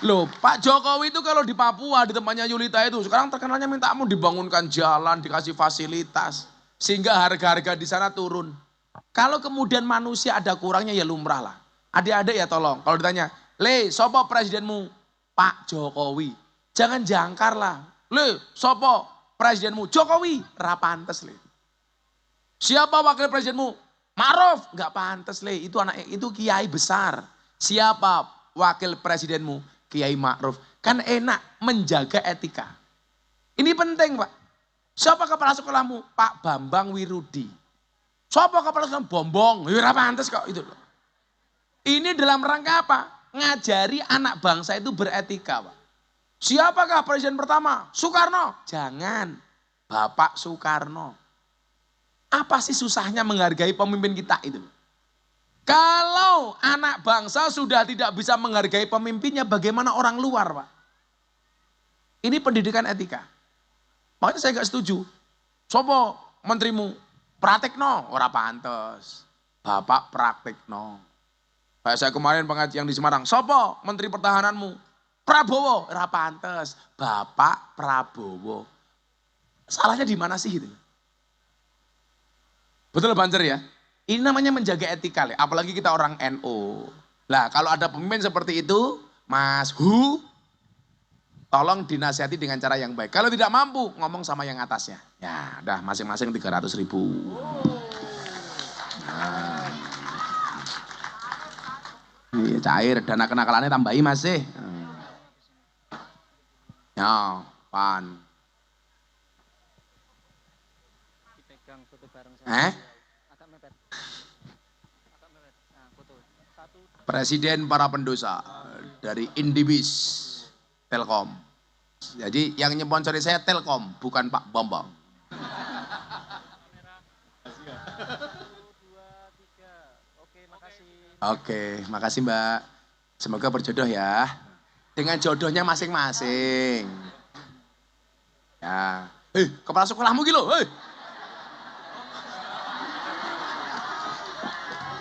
Loh, Pak Jokowi itu kalau di Papua, di tempatnya Yulita itu, sekarang terkenalnya minta ampun dibangunkan jalan, dikasih fasilitas. Sehingga harga-harga di sana turun. Kalau kemudian manusia ada kurangnya ya lumrah lah. Adik-adik ya tolong, kalau ditanya, Le, sopo presidenmu? Pak Jokowi. Jangan jangkar lah. Le, sopo presidenmu? Jokowi. Rapantes le. Siapa wakil presidenmu? Ma'ruf. Enggak pantes le, itu kiai besar. Siapa wakil presidenmu? Kiai Ma'ruf. Kan enak menjaga etika. Ini penting Pak. Siapa kepala sekolahmu? Pak Bambang Wirudi. Siapa kepala sekolah? Bombong. Ya pantes kok itu loh. Ini dalam rangka apa? Ngajari anak bangsa itu beretika Pak. Siapakah presiden pertama? Soekarno. Jangan. Bapak Soekarno. Apa sih susahnya menghargai pemimpin kita itu? Kalau anak bangsa sudah tidak bisa menghargai pemimpinnya, bagaimana orang luar, Pak? Ini pendidikan etika. Makanya saya gak setuju. Sopo menterimu? Pratikno, ora pantes. Bapak Pratikno. Kayak saya kemarin pengajian di Semarang. Sopo menteri pertahananmu? Prabowo, ora pantes. Bapak Prabowo. Salahnya di mana sih itu? Betul Banjar ya? Ini namanya menjaga etika, apalagi kita orang NU. Lah kalau ada pemimpin seperti itu, Mas tolong dinasihati dengan cara yang baik. Kalau tidak mampu, ngomong sama yang atasnya. Ya udah masing-masing 300.000. Nah. Iya cair, dana kenakalannya tambahi masih. Ya, pan. Presiden para pendosa dari Indibis Telkom. Jadi yang nyponsori saya Telkom, bukan Pak Bambang. Oke, makasih Mbak. Semoga berjodoh ya. Dengan jodohnya masing-masing. Ya. Kepala sekolahmu gitu.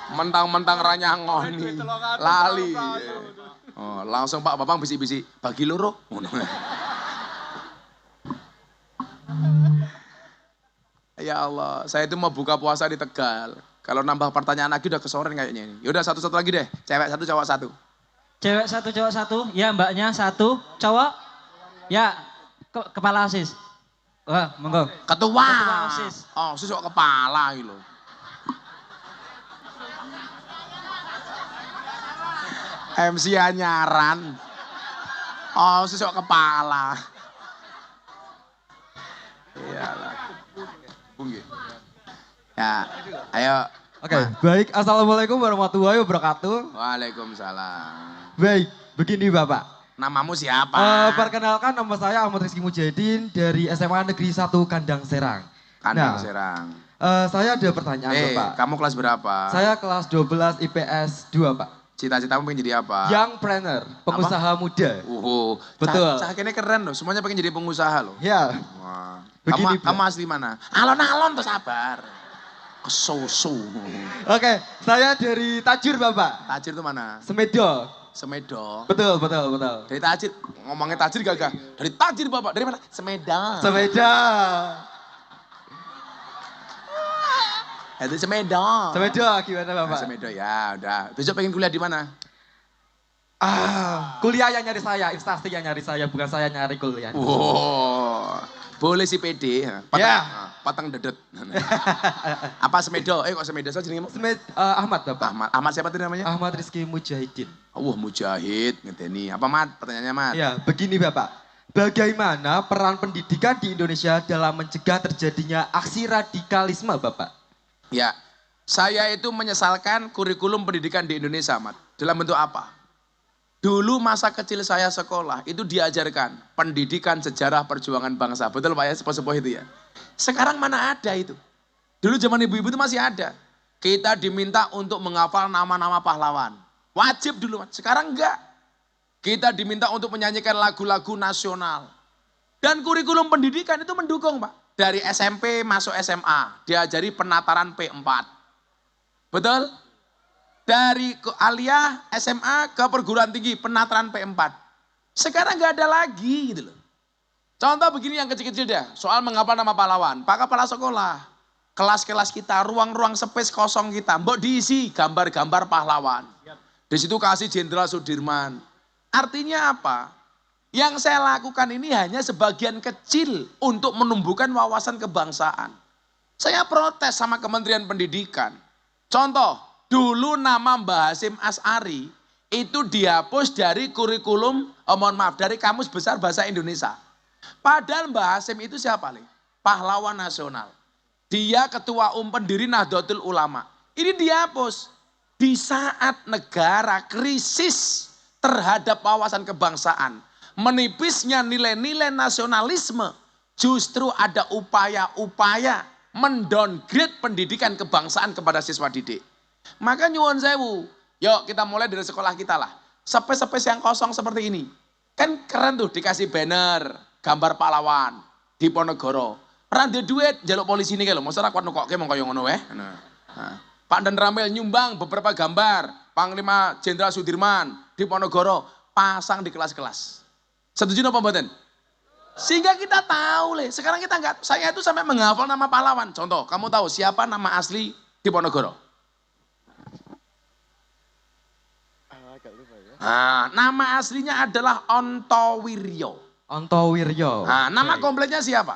Mentang-mentang ranyangoni, lali. Oh, langsung Pak Bambang bisik-bisik, bagi loro. Ya Allah, saya itu mau buka puasa di Tegal. Kalau nambah pertanyaan lagi udah kesoren kayaknya ini. Yaudah satu-satu lagi deh, cewek satu, cowok satu. Cewek satu, cowok satu. Ya mbaknya satu, cowok. Ya, kepala OSIS. Wah, monggo. Ketua. Ketua OSIS. Oh, OSIS kok kepala gitu. MC anyaran. Oh, sesok kepala. Iyalah. Bungki. Ya, ayo. Oke, baik. Assalamualaikum warahmatullahi wabarakatuh. Waalaikumsalam. Baik, begini Bapak. Namamu siapa? Perkenalkan nama saya Ahmad Rizky Mujahidin dari SMA Negeri 1 Kandang Serang. Kandang Serang. Saya ada pertanyaan Bapak. Kamu kelas berapa? Saya kelas 12 IPS 2 Pak. Cita-citamu pengen jadi apa? Youngpreneur, pengusaha muda. Betul. Cah ini keren loh, semuanya pengen jadi pengusaha loh. Ya. Wah. Begini, kamu asli mana? Alon-alon tuh sabar. Kesusu. Oke, saya dari Tajur Bapak. Tajur itu mana? Semedo. Semedo. Betul. Dari Tajir, ngomongnya Tajir gagah. Dari Tajir Bapak, dari mana? Semeda. Itu Semedo. Gimana Bapak? Semedo ya, udah. Besok pengen kuliah di mana? Kuliah yang nyari saya, instansi yang nyari saya, bukan saya nyari kuliah. Wow. Oh, boleh si PD. Patang dedet. Apa Semedo? Kok Semedo saja jenenge? Ahmad Bapak. Ahmad siapa tadi namanya? Ahmad Rizky Mujahidin. Mujahid, ngedeni. Apa Mat? Pertanyaannya Mat. Ya, begini Bapak. Bagaimana peran pendidikan di Indonesia dalam mencegah terjadinya aksi radikalisme Bapak? Ya, saya itu menyesalkan kurikulum pendidikan di Indonesia, Mat. Dalam bentuk apa? Dulu masa kecil saya sekolah, itu diajarkan pendidikan sejarah perjuangan bangsa. Betul Pak ya, sepuh-sepuh itu ya. Sekarang mana ada itu? Dulu zaman ibu-ibu itu masih ada. Kita diminta untuk menghafal nama-nama pahlawan. Wajib dulu, Mat. Sekarang enggak. Kita diminta untuk menyanyikan lagu-lagu nasional. Dan kurikulum pendidikan itu mendukung Pak. Dari SMP masuk SMA, diajari penataran P4. Betul? Dari aliyah SMA ke perguruan tinggi, penataran P4. Sekarang nggak ada lagi gitu loh. Contoh begini yang kecil-kecil deh, soal menghafal nama pahlawan. Pak Kepala Sekolah, kelas-kelas kita, ruang-ruang space kosong kita, mbok diisi gambar-gambar pahlawan. Di situ kasih Jenderal Sudirman. Artinya apa? Yang saya lakukan ini hanya sebagian kecil untuk menumbuhkan wawasan kebangsaan. Saya protes sama Kementerian Pendidikan. Contoh, dulu nama Mbah Hasyim As'ari itu dihapus dari kurikulum, dari Kamus Besar Bahasa Indonesia. Padahal Mbah Hasyim itu siapa nih? Pahlawan nasional. Dia ketua pendiri Nahdlatul Ulama. Ini dihapus di saat negara krisis terhadap wawasan kebangsaan. Menipisnya nilai-nilai nasionalisme. Justru ada upaya-upaya mendowngrade pendidikan kebangsaan kepada siswa didik. Maka nyuwun sewu, yuk kita mulai dari sekolah kita lah. Space-space yang kosong seperti ini. Kan keren tuh dikasih banner, gambar pahlawan di Ponorogo. Randa duit, jaluk polisi ini kalau masyarakat kuat nukoke mau kaya ngono nah. Pak Dan Ramil nyumbang beberapa gambar Panglima Jenderal Sudirman di Ponorogo, pasang di kelas-kelas. Setuju apa mboten? Sehingga kita tahu sekarang kita enggak, saya itu sampai menghafal nama pahlawan. Contoh, kamu tahu siapa nama asli di Ponorogo? Nah, nama aslinya adalah Ontowiryo. Ontowiryo. Nah, nama kompletnya siapa?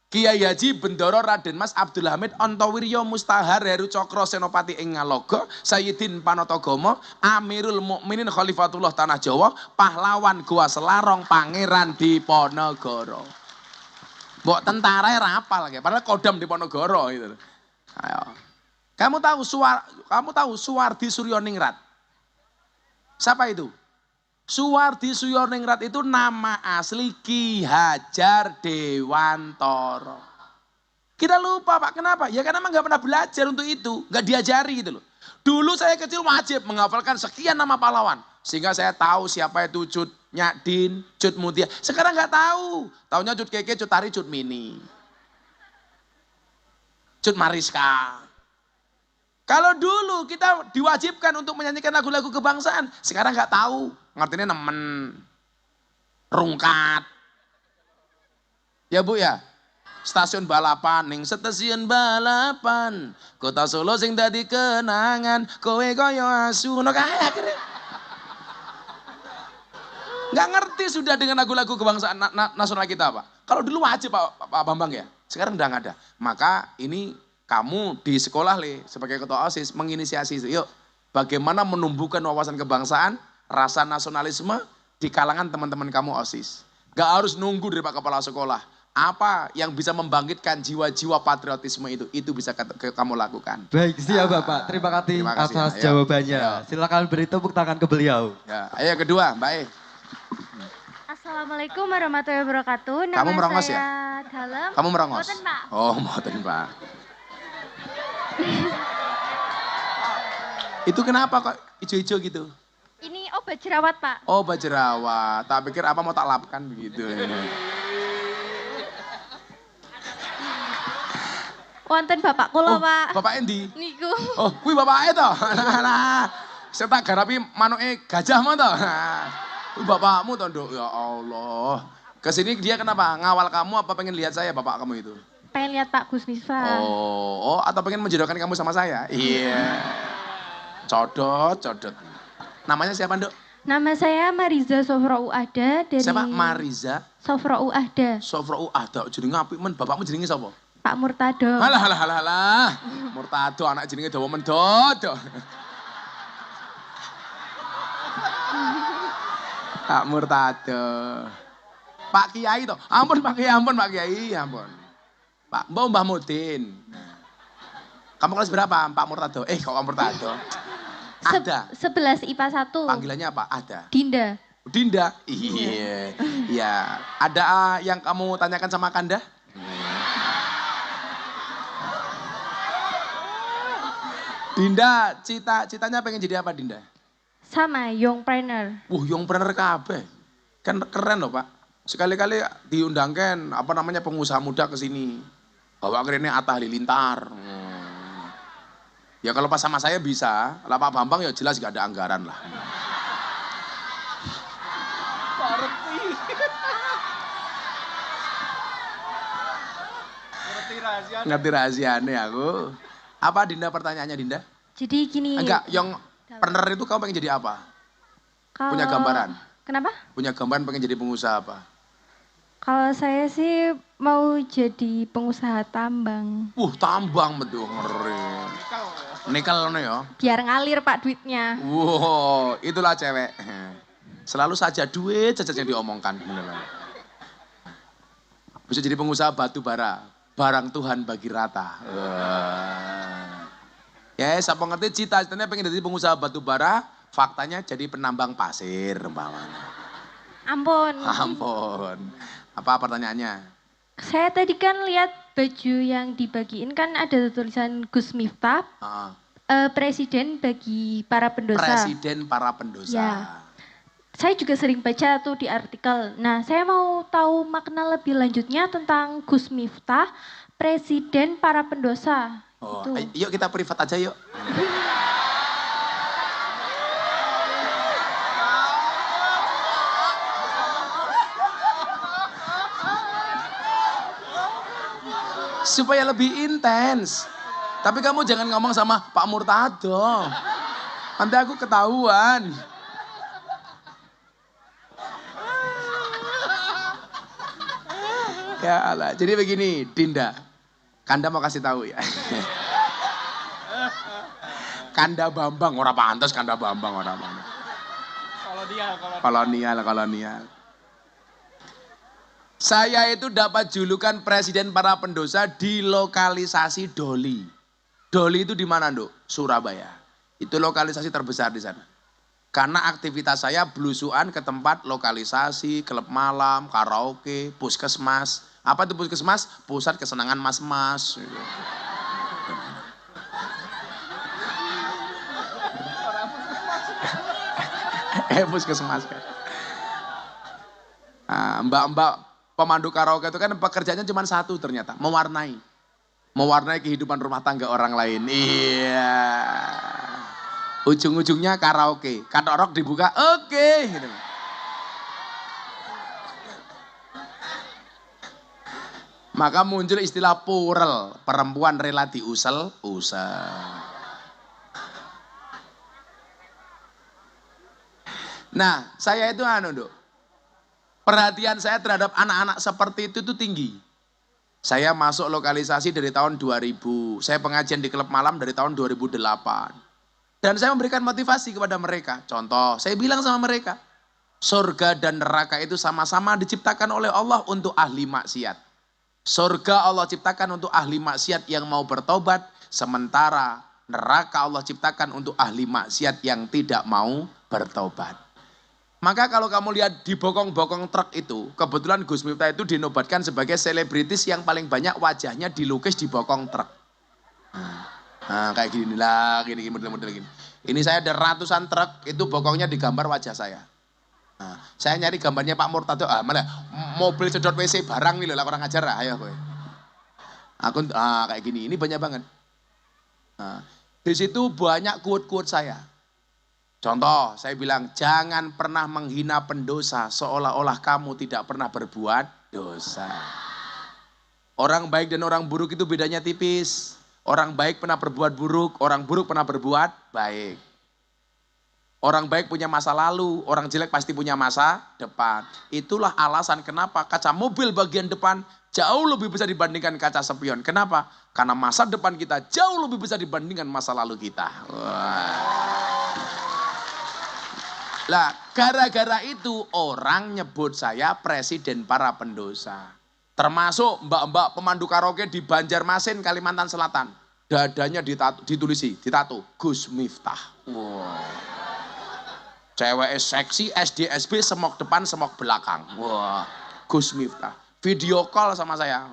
Kiai Haji Bendoro Raden Mas Abdul Hamid Ontowiryo Mustahar Heru Cokro Senopati ing Ngalogo Sayyidin Panotogomo Amirul Mukminin Khalifatullah Tanah Jawa pahlawan Goa Selarong Pangeran Diponegoro. Mbok tentara rapal kayak padahal kodam Diponegoro gitu. Ayo. Kamu tahu Suwardi Suryaningrat? Siapa itu? Suwardi Suryaningrat itu nama asli Ki Hajar Dewantara. Kita lupa Pak, kenapa? Ya karena memang gak pernah belajar untuk itu, gak diajari gitu loh. Dulu saya kecil wajib menghafalkan sekian nama pahlawan. Sehingga saya tahu siapa itu Cut Nyadin, Cut Mutia. Sekarang gak tahu. Taunya Cut Keke, Cut Tari, Cut Mini. Cut Mariska. Kalau dulu kita diwajibkan untuk menyanyikan lagu-lagu kebangsaan, sekarang nggak tahu, ngertinya nemen, rungkat. Ya Bu ya, stasiun balapan, ning stasiun balapan, kota Solo sing dadi kenangan, kowe koyo asu, no kaya akhirnya. Nggak ngerti sudah dengan lagu-lagu kebangsaan nasional kita Pak. Kalau dulu wajib Pak Bambang ya, sekarang udah nggak ada. Maka ini kamu di sekolah sebagai ketua OSIS menginisiasi itu. Yuk, bagaimana menumbuhkan wawasan kebangsaan, rasa nasionalisme di kalangan teman-teman kamu OSIS. Gak harus nunggu dari Pak Kepala Sekolah. Apa yang bisa membangkitkan jiwa-jiwa patriotisme itu bisa kamu lakukan. Baik, siap Bapak. Terima kasih atas jawabannya. Ayo. Silakan beri tepuk tangan ke beliau. Ya, ayo kedua, Mbak E. Assalamualaikum warahmatullahi wabarakatuh. Kamu merongos ya? Dalem. Kamu merongos? Mboten, Pak. Oh, mboten, Pak. Itu kenapa kok hijau-hijau gitu? Ini obat jerawat, Pak. Oh, obat jerawat. Tak pikir apa mau tak lapkan begitu. Wonten Bapak kula, Pak. Bapak endi? Niku. Oh, kuwi bapake to. Nah, saya tak garapi manuke gajah mo to. Kuwi bapakmu to, Nduk. Ya Allah. Kesini dia kenapa? Ngawal kamu apa pengen lihat saya bapak kamu itu? Pengen lihat Pak Gus Misbah. Oh, atau pengen menjodohkan kamu sama saya? Iya. Codot. Namanya siapa, Nduk? Nama saya Mariza Sofra Uada dari Siapa? Mariza Sofra Uada. Sofra Uada. Jenenge apik men, bapakmu jenenge sapa? Pak Murtado. Halah. Murtado anak jenenge dawa mendodo. Pak Murtado. Pak Kiai toh. Ampun Pak Kiai, ampun. Pak Mbah Mudin. Kamu kelas berapa? Pak Murtado. Kok Pak Murtado? Ada. 11 IPA 1. Panggilannya apa? Ada. Dinda. Dinda? Iya. Iya. Ada yang kamu tanyakan sama Kanda? Dinda, cita-citanya pengen jadi apa Dinda? Sama youngpreneur. Youngpreneur kabeh. Kan keren loh Pak. Sekali-kali diundangkan pengusaha muda ke sini. Bawa kerennya Atta Halilintar. Ya kalau pas sama saya bisa, lah Pak Bambang ya jelas gak ada anggaran lah. Ngerti rahasianya aku. Apa Dinda pertanyaannya Dinda? Jadi gini. Enggak, yang partner itu kamu pengen jadi apa? Punya gambaran? Kenapa? Punya gambaran pengen jadi pengusaha apa? Kalau saya sih mau jadi pengusaha tambang. Tambang betul ngeri. Nikel ya. Biar ngalir Pak duitnya. Itulah cewek. Selalu saja duit saja yang diomongkan. Beneran. Bisa jadi pengusaha batu bara. Barang Tuhan bagi rata. Ya, siapa ngerti cita-citanya pengen jadi pengusaha batu bara, faktanya jadi penambang pasir. Ampun. Apa pertanyaannya? Saya tadi kan lihat baju yang dibagiin kan ada tulisan Gus Miftah, presiden bagi para pendosa. Presiden para pendosa. Ya. Saya juga sering baca tuh di artikel. Nah, saya mau tahu makna lebih lanjutnya tentang Gus Miftah, presiden para pendosa. Yuk kita privat aja yuk. Supaya lebih intens. Tapi kamu jangan ngomong sama Pak Murtado. Nanti aku ketahuan. Ya Allah, jadi begini Dinda. Kanda mau kasih tahu ya. Kanda Bambang, orang pantas Kanda Bambang, orang pantas. Kolonial. Saya itu dapat julukan presiden para pendosa di lokalisasi Doli. Doli itu di mana, Nduk? Surabaya. Itu lokalisasi terbesar di sana. Karena aktivitas saya belusuan ke tempat lokalisasi, klub malam, karaoke, puskesmas. Apa itu puskesmas? Pusat kesenangan mas-mas. Puskesmas kan. Mbak-mbak pemandu karaoke itu kan pekerjaannya cuma satu ternyata, mewarnai kehidupan rumah tangga orang lain. Iya. Ujung-ujungnya karaoke, katorok dibuka, oke. Gitu. Maka muncul istilah purel, perempuan rela diusel. Nah, saya itu perhatian saya terhadap anak-anak seperti itu tinggi. Saya masuk lokalisasi dari tahun 2000, saya pengajian di klub malam dari tahun 2008. Dan saya memberikan motivasi kepada mereka. Contoh, saya bilang sama mereka, surga dan neraka itu sama-sama diciptakan oleh Allah untuk ahli maksiat. Surga Allah ciptakan untuk ahli maksiat yang mau bertobat, sementara neraka Allah ciptakan untuk ahli maksiat yang tidak mau bertobat. Maka kalau kamu lihat di bokong-bokong truk itu, kebetulan Gus Miftah itu dinobatkan sebagai selebritis yang paling banyak wajahnya dilukis di bokong truk. Nah, kayak gini lah, gini model-model gini. Ini saya ada ratusan truk, itu bokongnya digambar wajah saya. Nah, saya nyari gambarnya Pak Murtado, mana mobil sedot WC barang nih loh, lah kurang ajar lah, ayo gue. Aku kayak gini, ini banyak banget. Nah, di situ banyak quote-quote saya. Contoh, saya bilang jangan pernah menghina pendosa seolah-olah kamu tidak pernah berbuat dosa. Orang baik dan orang buruk itu bedanya tipis. Orang baik pernah berbuat buruk, orang buruk pernah berbuat baik. Orang baik punya masa lalu, orang jelek pasti punya masa depan. Itulah alasan kenapa kaca mobil bagian depan jauh lebih besar dibandingkan kaca spion. Kenapa? Karena masa depan kita jauh lebih besar dibandingkan masa lalu kita. Lah, gara-gara itu orang nyebut saya presiden para pendosa. Termasuk mbak-mbak pemandu karaoke di Banjarmasin, Kalimantan Selatan. Dadanya ditato Gus Miftah. Wow. Cewek seksi, SD, SB, semok depan, semok belakang. Wah, Gus Miftah. Video call sama saya,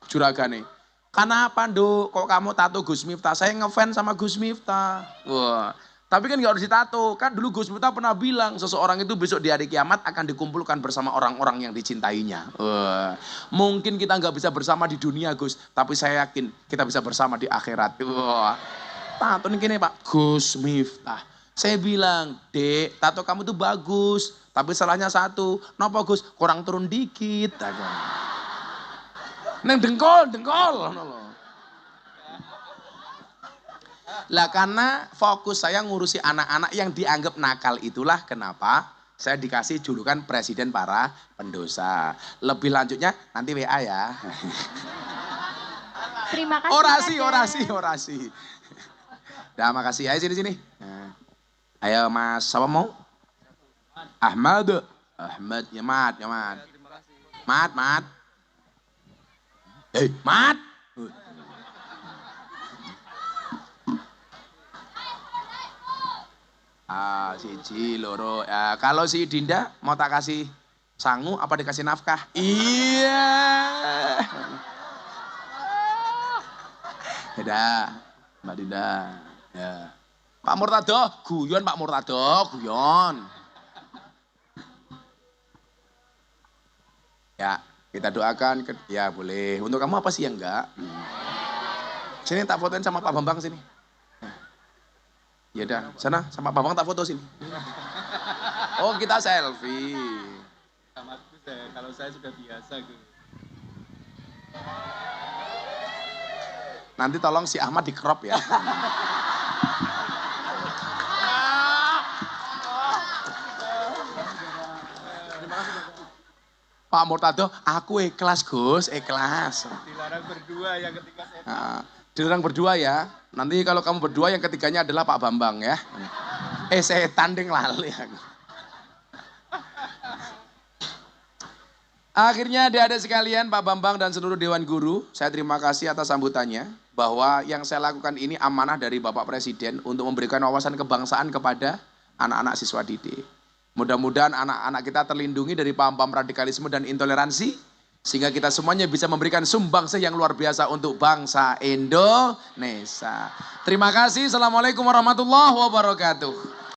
juragane. Kenapa, Nduk? Kok kamu tato Gus Miftah? Saya ngefans sama Gus Miftah. Wah, tapi kan gak harus ditato. Kan dulu Gus Miftah pernah bilang, seseorang itu besok di hari kiamat akan dikumpulkan bersama orang-orang yang dicintainya. Wah, mungkin kita gak bisa bersama di dunia, Gus. Tapi saya yakin kita bisa bersama di akhirat. Wah, tato ini gini, Pak. Gus Miftah. Saya bilang, Dek, tato kamu tuh bagus, tapi salahnya satu. Napa Gus? Kurang turun dikit. Neng dengkol. Lah karena fokus saya ngurusi anak-anak yang dianggap nakal, itulah kenapa saya dikasih julukan presiden para pendosa. Lebih lanjutnya nanti WA ya. Terima kasih. Orasi. Dah, makasih. Ayo sini. Nah. Ayo Mas, siapa mau? Ahmad, ya Mat. Mat. Mat. Siji, loro. Ya, kalau si Dinda mau tak kasih sangu apa dikasih nafkah? Iya. Dadah, Mbak Dinda. Ya. Pak Murtado, guyon Pak Murtado, guyon. Ya, kita doakan, ya boleh. Untuk kamu apa sih yang enggak? Sini tak fotoin sama Pak Bambang sini. Ya udah, sana sama Pak Bambang tak foto sini. Oh, kita selfie. Sama Gus ya, kalau saya sudah biasa Gus. Nanti tolong si Ahmad di crop ya. Pak Murtado, aku ikhlas Gus, ikhlas. Dilarang berdua ya ketika saya. Dilarang berdua ya. Nanti kalau kamu berdua yang ketiganya adalah Pak Bambang ya. Saya tanding lali aku. Akhirnya adik-adik sekalian, Pak Bambang dan seluruh Dewan Guru, saya terima kasih atas sambutannya. Bahwa yang saya lakukan ini amanah dari Bapak Presiden untuk memberikan wawasan kebangsaan kepada anak-anak siswa didik. Mudah-mudahan anak-anak kita terlindungi dari paham-paham radikalisme dan intoleransi. Sehingga kita semuanya bisa memberikan sumbangsih yang luar biasa untuk bangsa Indonesia. Terima kasih. Assalamualaikum warahmatullahi wabarakatuh.